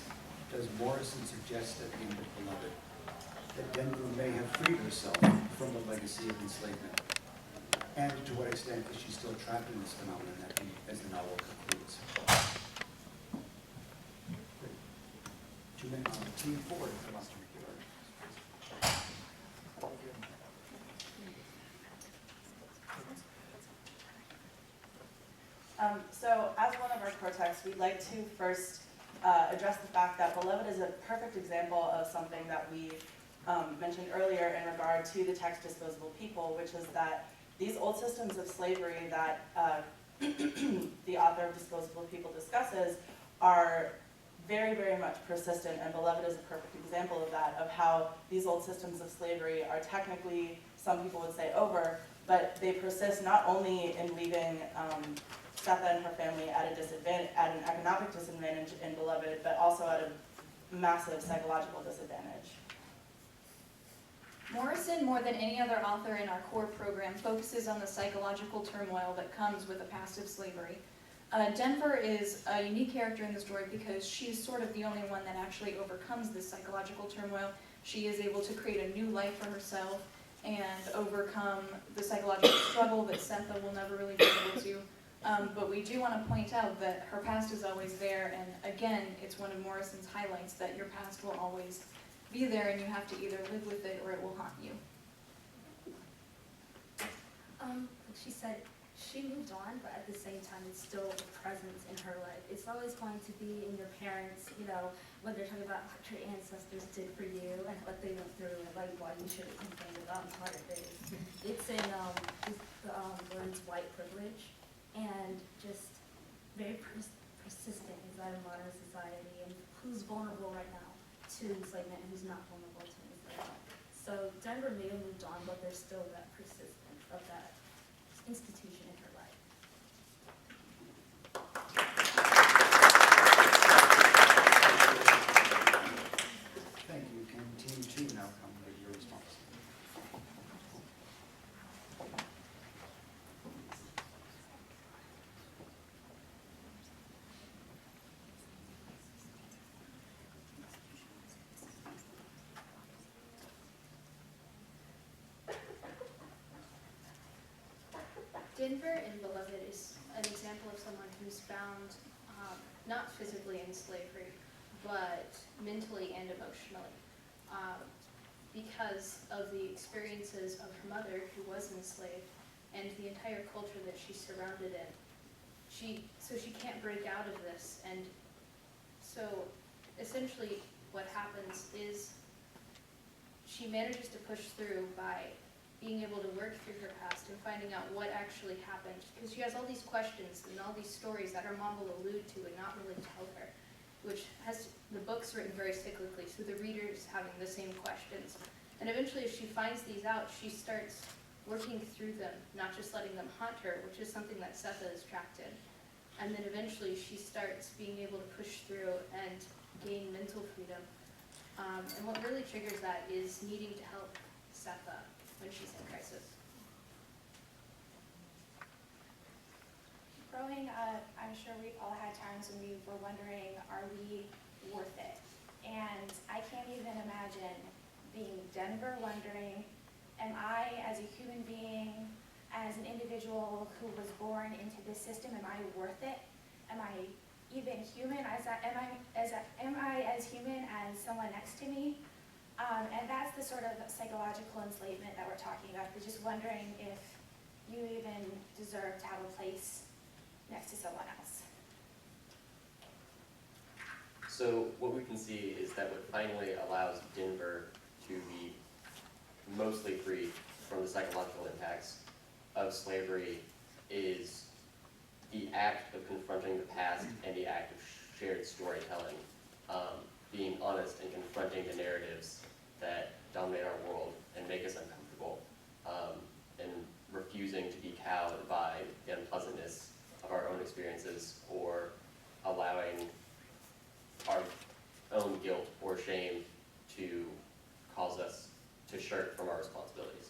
does Morrison suggest at the end of Beloved that Denver may have freed herself from the legacy of enslavement? And to what extent is she still trapped in this phenomenon as the novel concludes? Team 4 from us to make your So as one of our core texts, we'd like to first address the fact that Beloved is a perfect example of something that we mentioned earlier in regard to the text Disposable People, which is that these old systems of slavery that the author of Disposable People discusses are very, very much persistent, and Beloved is a perfect example of that, of how these old systems of slavery are technically, some people would say, over, but they persist not only in leaving Setha and her family at an economic disadvantage in Beloved, but also at a massive psychological disadvantage. Morrison, more than any other author in our core program, focuses on the psychological turmoil that comes with a past of slavery. Denver is a unique character in the story because she's sort of the only one that actually overcomes this psychological turmoil. She is able to create a new life for herself and overcome the psychological struggle that Setha will never really be able to. But we do want to point out that her past is always there, and again, it's one of Morrison's highlights that your past will always be there and you have to either live with it or it will haunt you. She said she moved on, but at the same time, it's still a presence in her life. It's always going to be in your parents, you know, when they're talking about what your ancestors did for you and what they went through and like why you shouldn't complain about harder days. It's in the words white privilege and just very persistent inside of modern society and who's vulnerable right now to enslavement and who's not vulnerable to enslavement. So Denver may have moved on, but there's still that persistence of that institution in her life. Thank you. Can Team 2 now come with your response? Denver in Beloved is an example of someone who's found not physically in slavery, but mentally and emotionally, because of the experiences of her mother, who was enslaved, and the entire culture that she's surrounded in. So she can't break out of this, and so essentially what happens is she manages to push through by being able to work through her past and finding out what actually happened. Because she has all these questions and all these stories that her mom will allude to and not really tell her, which has the book's written very cyclically, so the reader's having the same questions. And eventually, as she finds these out, she starts working through them, not just letting them haunt her, which is something that Setha is trapped in. And then eventually, she starts being able to push through and gain mental freedom. And what really triggers that is needing to help Setha when she's in crisis. Growing up, I'm sure we've all had times when we were wondering, are we worth it? And I can't even imagine being Denver wondering, am I, as a human being, as an individual who was born into this system, am I worth it? Am I even human? Am I as human as someone next to me? And that's the sort of psychological enslavement that we're talking about. We're just wondering if you even deserve to have a place next to someone else. So what we can see is that what finally allows Denver to be mostly free from the psychological impacts of slavery is the act of confronting the past and the act of shared storytelling, being honest and confronting the narratives that dominate our world and make us uncomfortable, and refusing to be cowed by the unpleasantness of our own experiences or allowing our own guilt or shame to cause us to shirk from our responsibilities.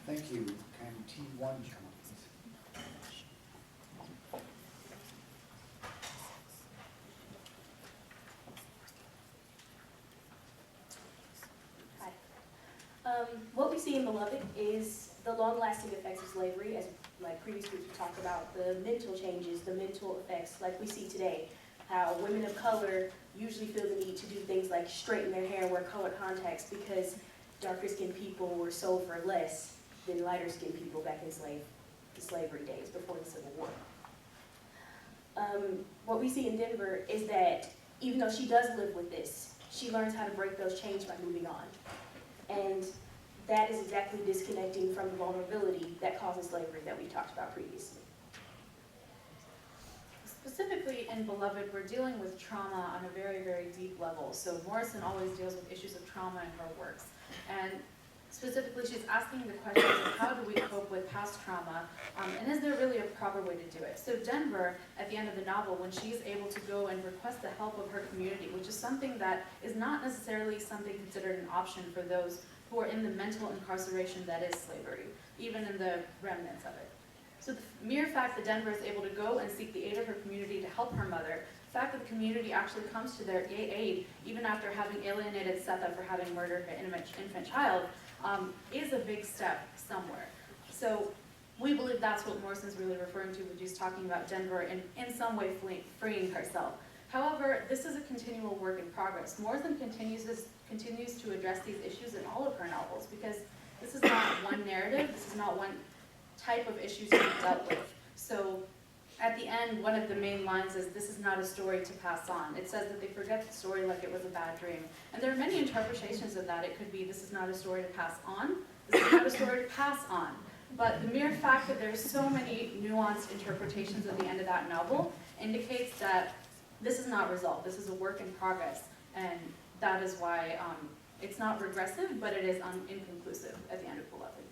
Thank you. Can Team 1 come up, please? What we see in Beloved is the long-lasting effects of slavery, as like previous groups have talked about, the mental changes, the mental effects, like we see today, how women of color usually feel the need to do things like straighten their hair and wear colored contacts because darker-skinned people were sold for less than lighter-skinned people back in the slavery days before the Civil War. What we see in Denver is that even though she does live with this, she learns how to break those chains by moving on. And that is exactly disconnecting from the vulnerability that causes slavery that we've talked about previously. Specifically in Beloved, we're dealing with trauma on a very, very deep level. So Morrison always deals with issues of trauma in her works. And specifically, she's asking the question of how do we cope with past trauma, and is there really a proper way to do it? So Denver, at the end of the novel, when she's able to go and request the help of her community, which is something that is not necessarily something considered an option for those who are in the mental incarceration that is slavery, even in the remnants of it. So the mere fact that Denver is able to go and seek the aid of her community to help her mother, the fact that the community actually comes to their aid, even after having alienated Setha for having murdered her infant child, is a big step somewhere. So We believe that's what Morrison's really referring to when she's talking about Denver in some way freeing herself. However, this is a continual work in progress. Morrison continues to address these issues in all of her novels, because this is not one narrative, this is not one type of issues to be dealt with. So at the end, one of the main lines is, "This is not a story to pass on." It says that they forget the story like it was a bad dream. And there are many interpretations of that. It could be, this is not a story to pass on, this is not a story to pass on. But the mere fact that there's so many nuanced interpretations at the end of that novel indicates that this is not resolved. This is a work in progress. And that is why it's not regressive, but it is inconclusive at the end of Beloved.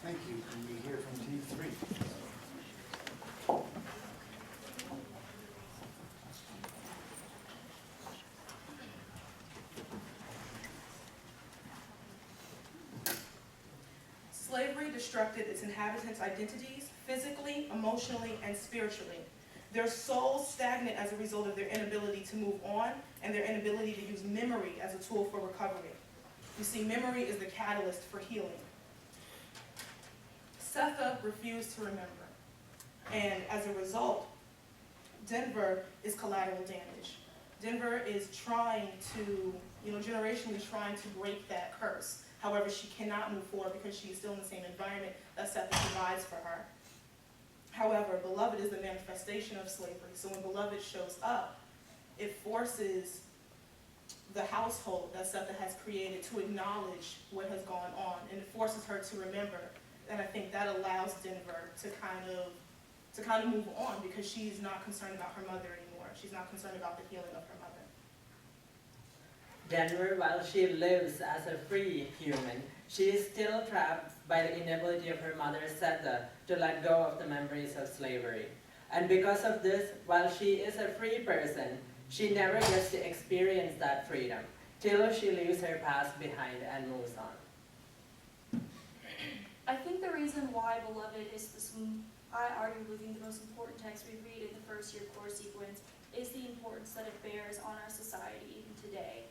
Thank you. Can we hear from Team 3? Slavery destructed its inhabitants' identities physically, emotionally, and spiritually. Their souls stagnant as a result of their inability to move on and their inability to use memory as a tool for recovery. You see, memory is the catalyst for healing. Setha refused to remember, and as a result, Denver is collateral damage. Denver is trying to, generationally trying to break that curse. However, she cannot move forward because she is still in the same environment that Setha provides for her. However, Beloved is the manifestation of slavery. So when Beloved shows up, it forces the household that Setha has created to acknowledge what has gone on, and it forces her to remember. And I think that allows Denver to kind of move on, because she's not concerned about her mother anymore. She's not concerned about the healing of her mother. Denver, while she lives as a free human, she is still trapped by the inability of her mother, Setha, to let go of the memories of slavery. And because of this, while she is a free person, she never gets to experience that freedom till she leaves her past behind and moves on. I think the reason why Beloved is I arguably think the most important text we read in the first year core sequence is the importance that it bears on our society even today.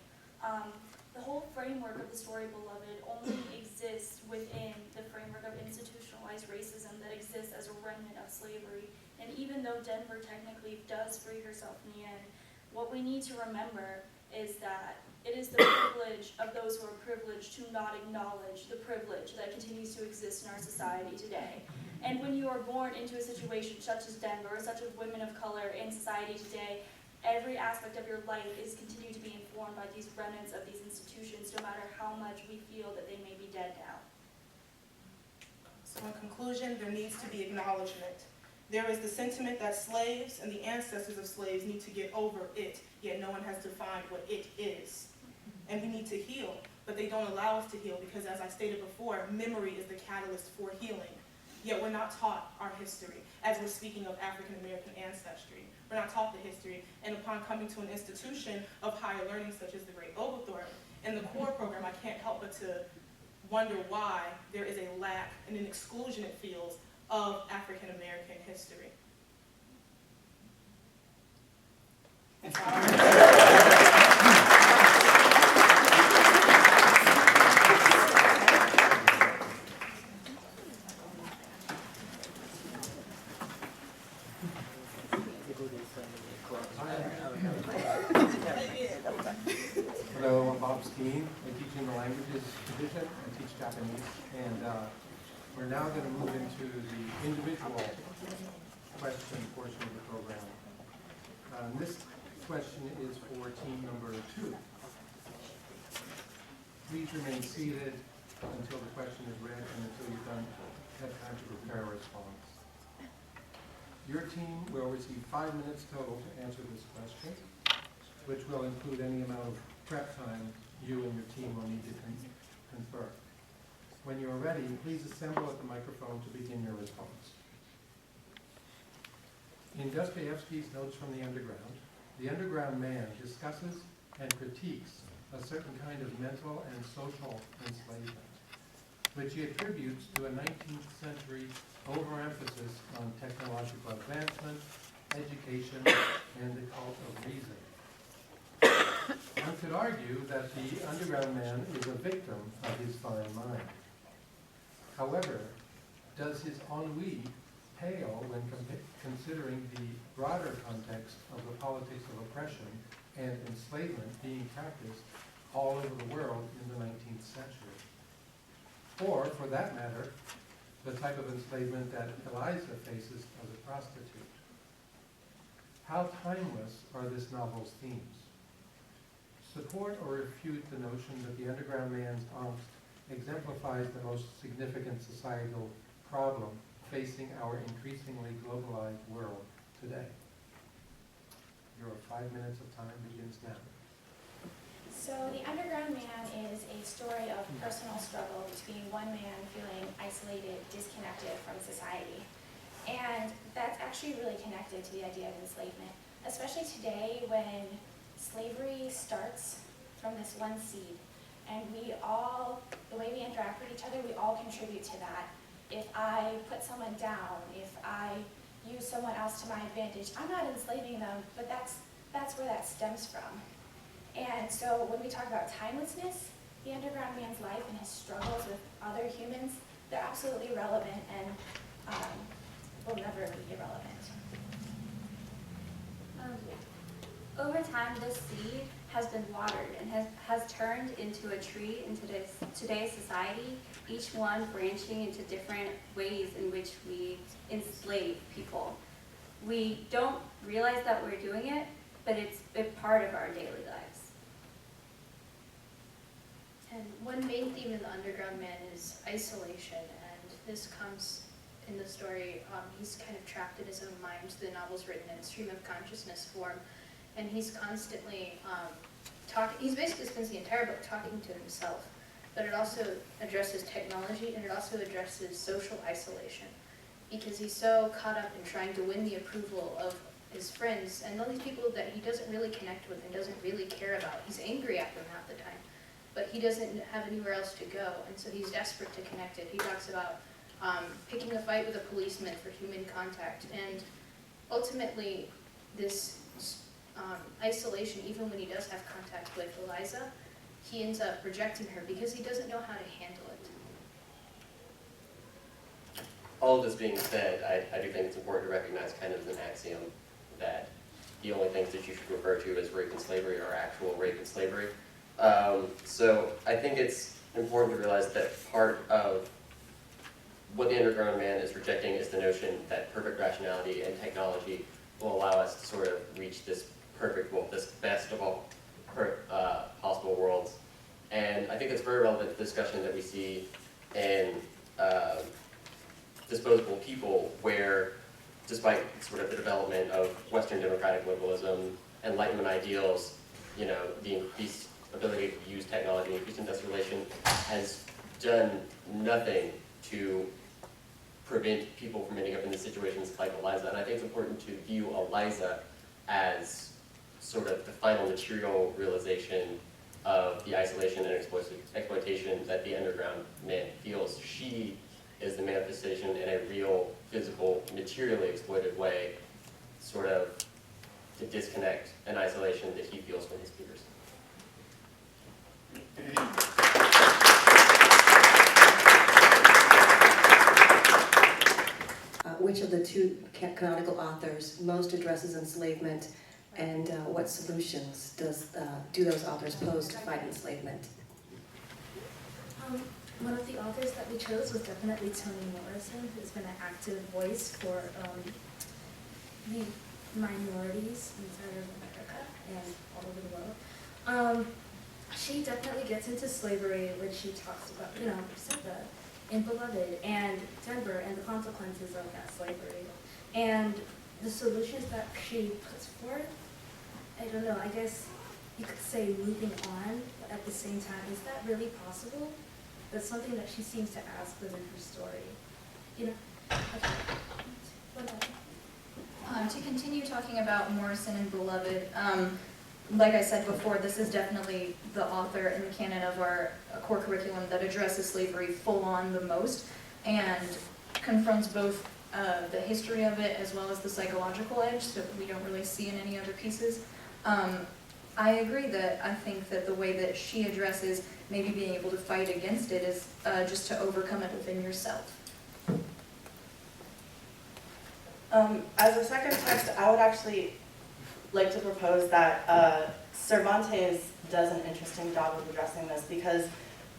The whole framework of the story Beloved only exists within the framework of institutionalized racism that exists as a remnant of slavery. And even though Denver technically does free herself in the end, what we need to remember is that it is the privilege of those who are privileged to not acknowledge the privilege that continues to exist in our society today. And when you are born into a situation such as Denver, such as women of color in society today, every aspect of your life is continued to be informed by these remnants of these institutions, no matter how much we feel that they may be dead now. So in conclusion, there needs to be acknowledgement. There is the sentiment that slaves and the ancestors of slaves need to get over it, yet no one has defined what it is. And we need to heal, but they don't allow us to heal because, as I stated before, memory is the catalyst for healing. Yet we're not taught our history, as we're speaking of African American ancestry. We're not taught the history, and upon coming to an institution of higher learning such as the Great Oglethorpe, in the core program, I can't help but to wonder why there is a lack and an exclusion, it feels, of African American history. Hello, I'm Bob Steen. I teach in the languages division. I teach Japanese. And we're now going to move into the individual question portion of the program. This question is for team number 2. Please remain seated until the question is read and until you've had time to prepare a response. Your team will receive 5 minutes total to answer this question, which will include any amount of prep time you and your team will need to confer. When you are ready, please assemble at the microphone to begin your response. In Dostoevsky's Notes from the underground man discusses and critiques a certain kind of mental and social enslavement, which he attributes to a 19th century overemphasis on technological advancement, education, and the cult of reason. One could argue that the underground man is a victim of his fine mind. However, does his ennui pale when considering the broader context of the politics of oppression and enslavement being practiced all over the world in the 19th century? Or, for that matter, the type of enslavement that Eliza faces as a prostitute. How timeless are this novel's themes? Support or refute the notion that the underground man's angst exemplifies the most significant societal problem facing our increasingly globalized world today. Your 5 minutes of time begins now. So The Underground Man is a story of personal struggle between one man feeling isolated, disconnected from society. And that's actually really connected to the idea of enslavement, especially today when slavery starts from this one seed. And we all, the way we interact with each other, we all contribute to that. If I put someone down, if I use someone else to my advantage, I'm not enslaving them, but that's where that stems from. And so when we talk about timelessness, the underground man's life and his struggles with other humans, they're absolutely relevant and will never be irrelevant. Over time, this seed has been watered and has turned into a tree in today's society, each one branching into different ways in which we enslave people. We don't realize that we're doing it, but it's a part of our daily lives. And one main theme in The Underground Man is isolation, and this comes in the story. He's kind of trapped in his own mind. The novel's written in stream of consciousness form, and he's constantly he basically spends the entire book talking to himself, but it also addresses technology, and it also addresses social isolation, because he's so caught up in trying to win the approval of his friends and all these people that he doesn't really connect with and doesn't really care about. He's angry at them half the time, but he doesn't have anywhere else to go, and so he's desperate to connect it. He talks about picking a fight with a policeman for human contact, and ultimately this isolation, even when he does have contact with Eliza, he ends up rejecting her because he doesn't know how to handle it. All of this being said, I do think it's important to recognize kind of an axiom that the only things that you should refer to as rape and slavery are actual rape and slavery. So I think it's important to realize that part of what the underground man is rejecting is the notion that perfect rationality and technology will allow us to sort of reach this perfect world, this best of all possible worlds. And I think it's very relevant to the discussion that we see in Disposable People, where despite sort of the development of Western democratic liberalism, Enlightenment ideals, you know, the increased ability to use technology, increased industrialization, has done nothing to prevent people from ending up in the situations like Eliza. And I think it's important to view Eliza as sort of the final material realization of the isolation and exploitation that the underground man feels. She is the manifestation in a real, physical, materially exploited way, sort of the disconnect and isolation that he feels from his peers. Which of the two canonical authors most addresses enslavement, and what solutions do those authors pose to fight enslavement? One of the authors that we chose was definitely Toni Morrison, who's been an active voice for the minorities inside of America and all over the world. She definitely gets into slavery when she talks about, in Beloved and Denver and the consequences of that slavery. And the solutions that she puts forth, I don't know, I guess you could say moving on, but at the same time, is that really possible? That's something that she seems to ask within her story. To continue talking about Morrison and Beloved, like I said before, this is definitely the author in the canon of our core curriculum that addresses slavery full on the most and confronts both the history of it as well as the psychological edge that we don't really see in any other pieces. I agree that I think that the way that she addresses maybe being able to fight against it is just to overcome it within yourself. As a second text, I would actually like to propose that Cervantes does an interesting job of addressing this, because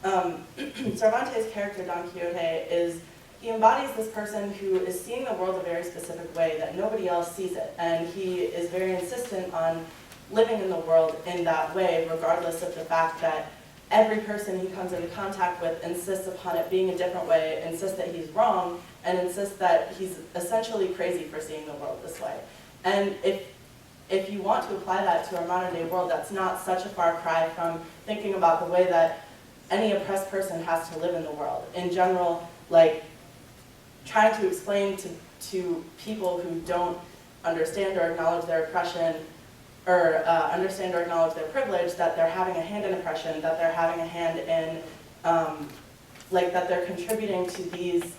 Cervantes' character Don Quixote he embodies this person who is seeing the world a very specific way that nobody else sees it, and he is very insistent on living in the world in that way, regardless of the fact that every person he comes into contact with insists upon it being a different way, insists that he's wrong, and insists that he's essentially crazy for seeing the world this way. And if you want to apply that to our modern day world, that's not such a far cry from thinking about the way that any oppressed person has to live in the world. In general, like trying to explain to people who don't understand or acknowledge their oppression, or understand or acknowledge their privilege, that they're having a hand in oppression, that they're having a hand in, that they're contributing to these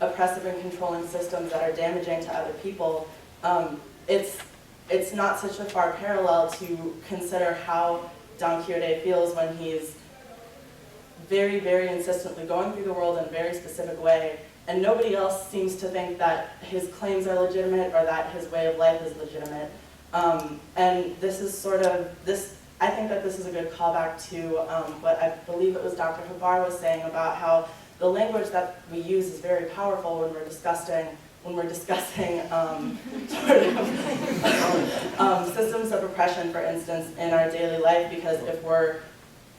oppressive and controlling systems that are damaging to other people. It's not such a far parallel to consider how Don Quixote feels when he's very, very insistently going through the world in a very specific way, and nobody else seems to think that his claims are legitimate or that his way of life is legitimate. And this is I think that this is a good callback to what I believe it was Dr. Habar was saying about how the language that we use is very powerful when we're discussing systems of oppression, for instance, in our daily life, because if we're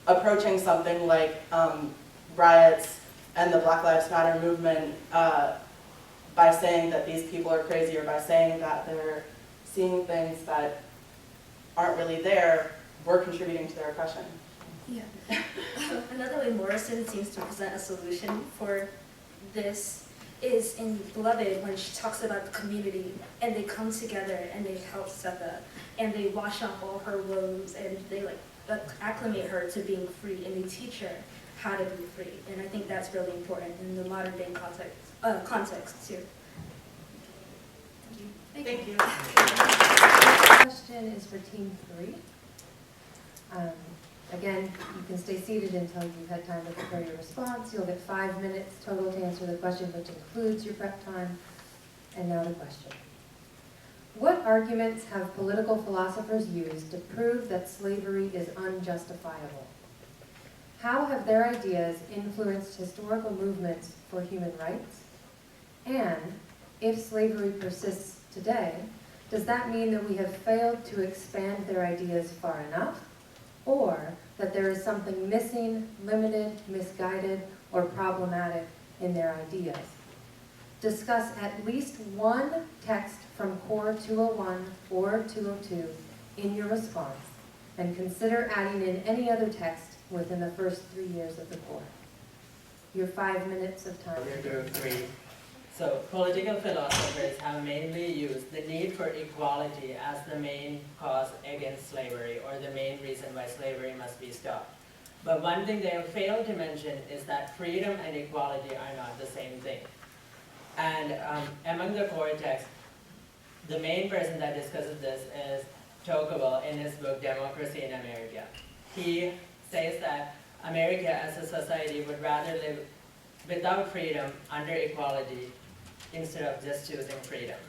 approaching something like riots and the Black Lives Matter movement by saying that these people are crazy, or by saying that they're seeing things that aren't really there, we're contributing to their oppression. Yeah. Another way Morrison seems to present a solution for this is in Beloved, when she talks about the community and they come together and they help Setha and they wash off all her woes and they acclimate her to being free and they teach her how to be free. And I think that's really important in the modern day context too. Thank you. Question is for Team 3. Again, you can stay seated until you've had time to prepare your response. You'll get 5 minutes total to answer the question, which includes your prep time. And now the question. What arguments have political philosophers used to prove that slavery is unjustifiable? How have their ideas influenced historical movements for human rights? And if slavery persists today, does that mean that we have failed to expand their ideas far enough, or that there is something missing, limited, misguided, or problematic in their ideas? Discuss at least one text from Core 201 or 202 in your response, and consider adding in any other text within the first 3 years of the core. Your 5 minutes of time. Group 3. So political philosophers have mainly used the need for equality as the main cause against slavery, or the main reason why slavery must be stopped. But one thing they have failed to mention is that freedom and equality are not the same thing. And among the core texts, the main person that discusses this is Tocqueville in his book Democracy in America. He says that America as a society would rather live without freedom under equality instead of just choosing freedom.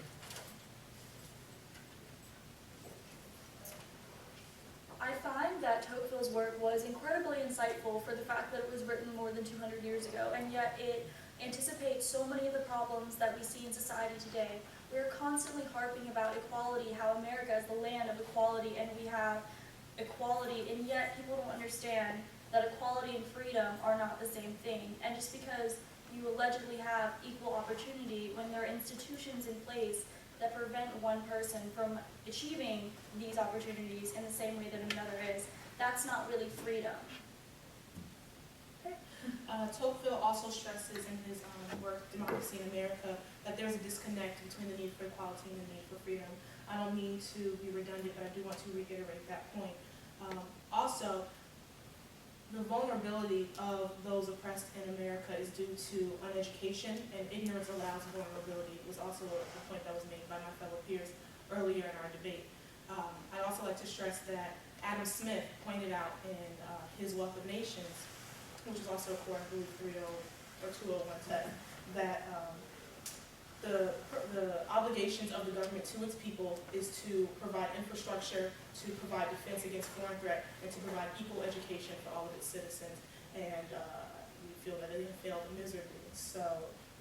I find that Tocqueville's work was incredibly insightful for the fact that it was written more than 200 years ago, and yet it anticipates so many of the problems that we see in society today. We're constantly harping about equality, how America is the land of equality, and we have equality, and yet people don't understand that equality and freedom are not the same thing. And just because you allegedly have equal opportunity, when there are institutions in place that prevent one person from achieving these opportunities in the same way that another is, that's not really freedom. Tocqueville also stresses in his work, Democracy in America, that there's a disconnect between the need for equality and the need for freedom. I don't mean to be redundant, but I do want to reiterate that point. Also, the vulnerability of those oppressed in America is due to uneducation, and ignorance allows vulnerability. It was also a point that was made by my fellow peers earlier in our debate. I'd also like to stress that Adam Smith pointed out in his Wealth of Nations, which is also a core, I believe, 30 or 201, that the obligations of the government to its people is to provide infrastructure, to provide defense against foreign threat, and to provide equal education for all of its citizens. And we feel that it failed miserably. So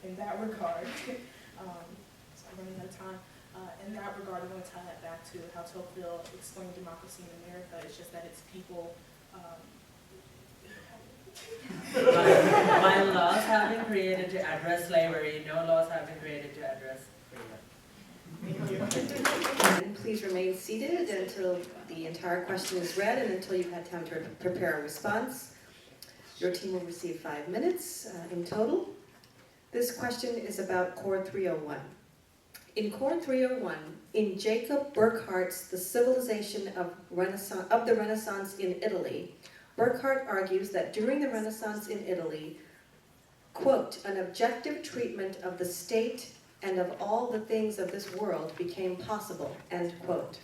in that regard, so I'm running out of time. In that regard, I want to tie that back to how Tocqueville explained democracy in America. It's just that its people. While laws have been created to address slavery, no laws have been created to address freedom. And please remain seated until the entire question is read and until you've had time to prepare a response. Your team will receive 5 minutes in total. This question is about Core 301. In Core 301, in Jacob Burckhardt's The Civilization of the Renaissance in Italy, Burckhardt argues that during the Renaissance in Italy, quote, an objective treatment of the state and of all the things of this world became possible, end quote.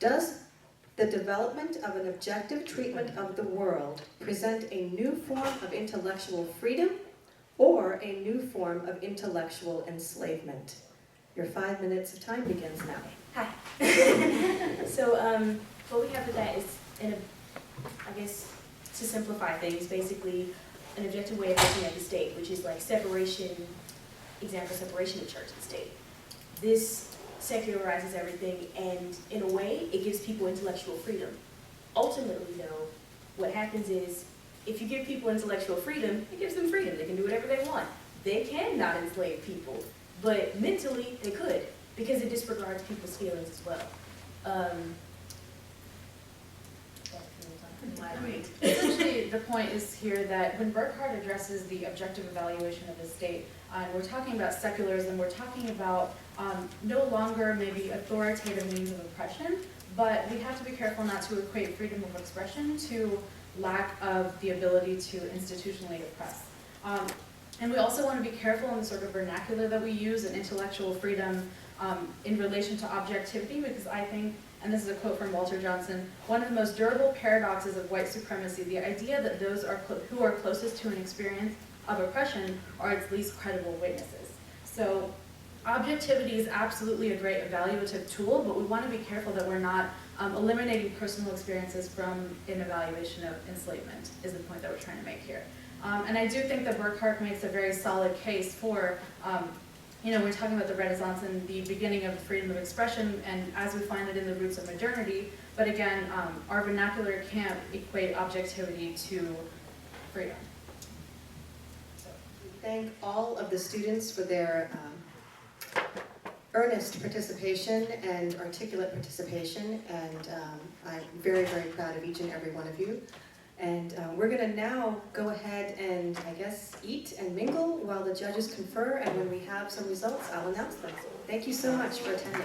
Does the development of an objective treatment of the world present a new form of intellectual freedom or a new form of intellectual enslavement? Your 5 minutes of time begins now. Hi. So what we have with that is, I guess, to simplify things, basically an objective way of looking at the state, which is like separation, example, separation of church and state. This secularizes everything, and in a way, it gives people intellectual freedom. Ultimately, though, what happens is, if you give people intellectual freedom, it gives them freedom. They can do whatever they want. They cannot enslave people, but mentally, they could, because it disregards people's feelings as well. Essentially, the point is here that when Burckhardt addresses the objective evaluation of the state, we're talking about secularism, we're talking about no longer maybe authoritative means of oppression, but we have to be careful not to equate freedom of expression to lack of the ability to institutionally oppress. And we also want to be careful in the sort of vernacular that we use in intellectual freedom in relation to objectivity, because I think, and this is a quote from Walter Johnson, one of the most durable paradoxes of white supremacy, the idea that those who are closest to an experience of oppression are its least credible witnesses. So objectivity is absolutely a great evaluative tool, but we want to be careful that we're not eliminating personal experiences from an evaluation of enslavement, is the point that we're trying to make here. And I do think that Burckhardt makes a very solid case for we're talking about the Renaissance and the beginning of freedom of expression, and as we find it in the roots of modernity, but again, our vernacular can't equate objectivity to freedom. Thank all of the students for their earnest participation and articulate participation, and I'm very, very proud of each and every one of you. And we're going to now go ahead and, I guess, eat and mingle while the judges confer, and when we have some results, I'll announce them. Thank you so much for attending.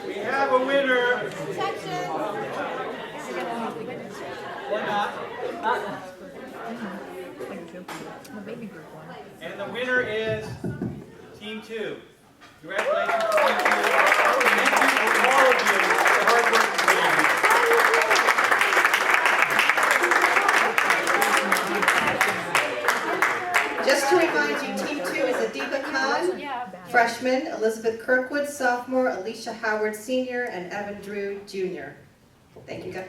We have a winner. Or not. And the winner is Team 2. Congratulations to Team 2. Thank you to all of you for hard work today. Just to remind you, Team 2 is Adiba Khan, freshman, Elizabeth Kirkwood, sophomore, Alicia Howard, senior, and Evan Drew, junior. Thank you, guys.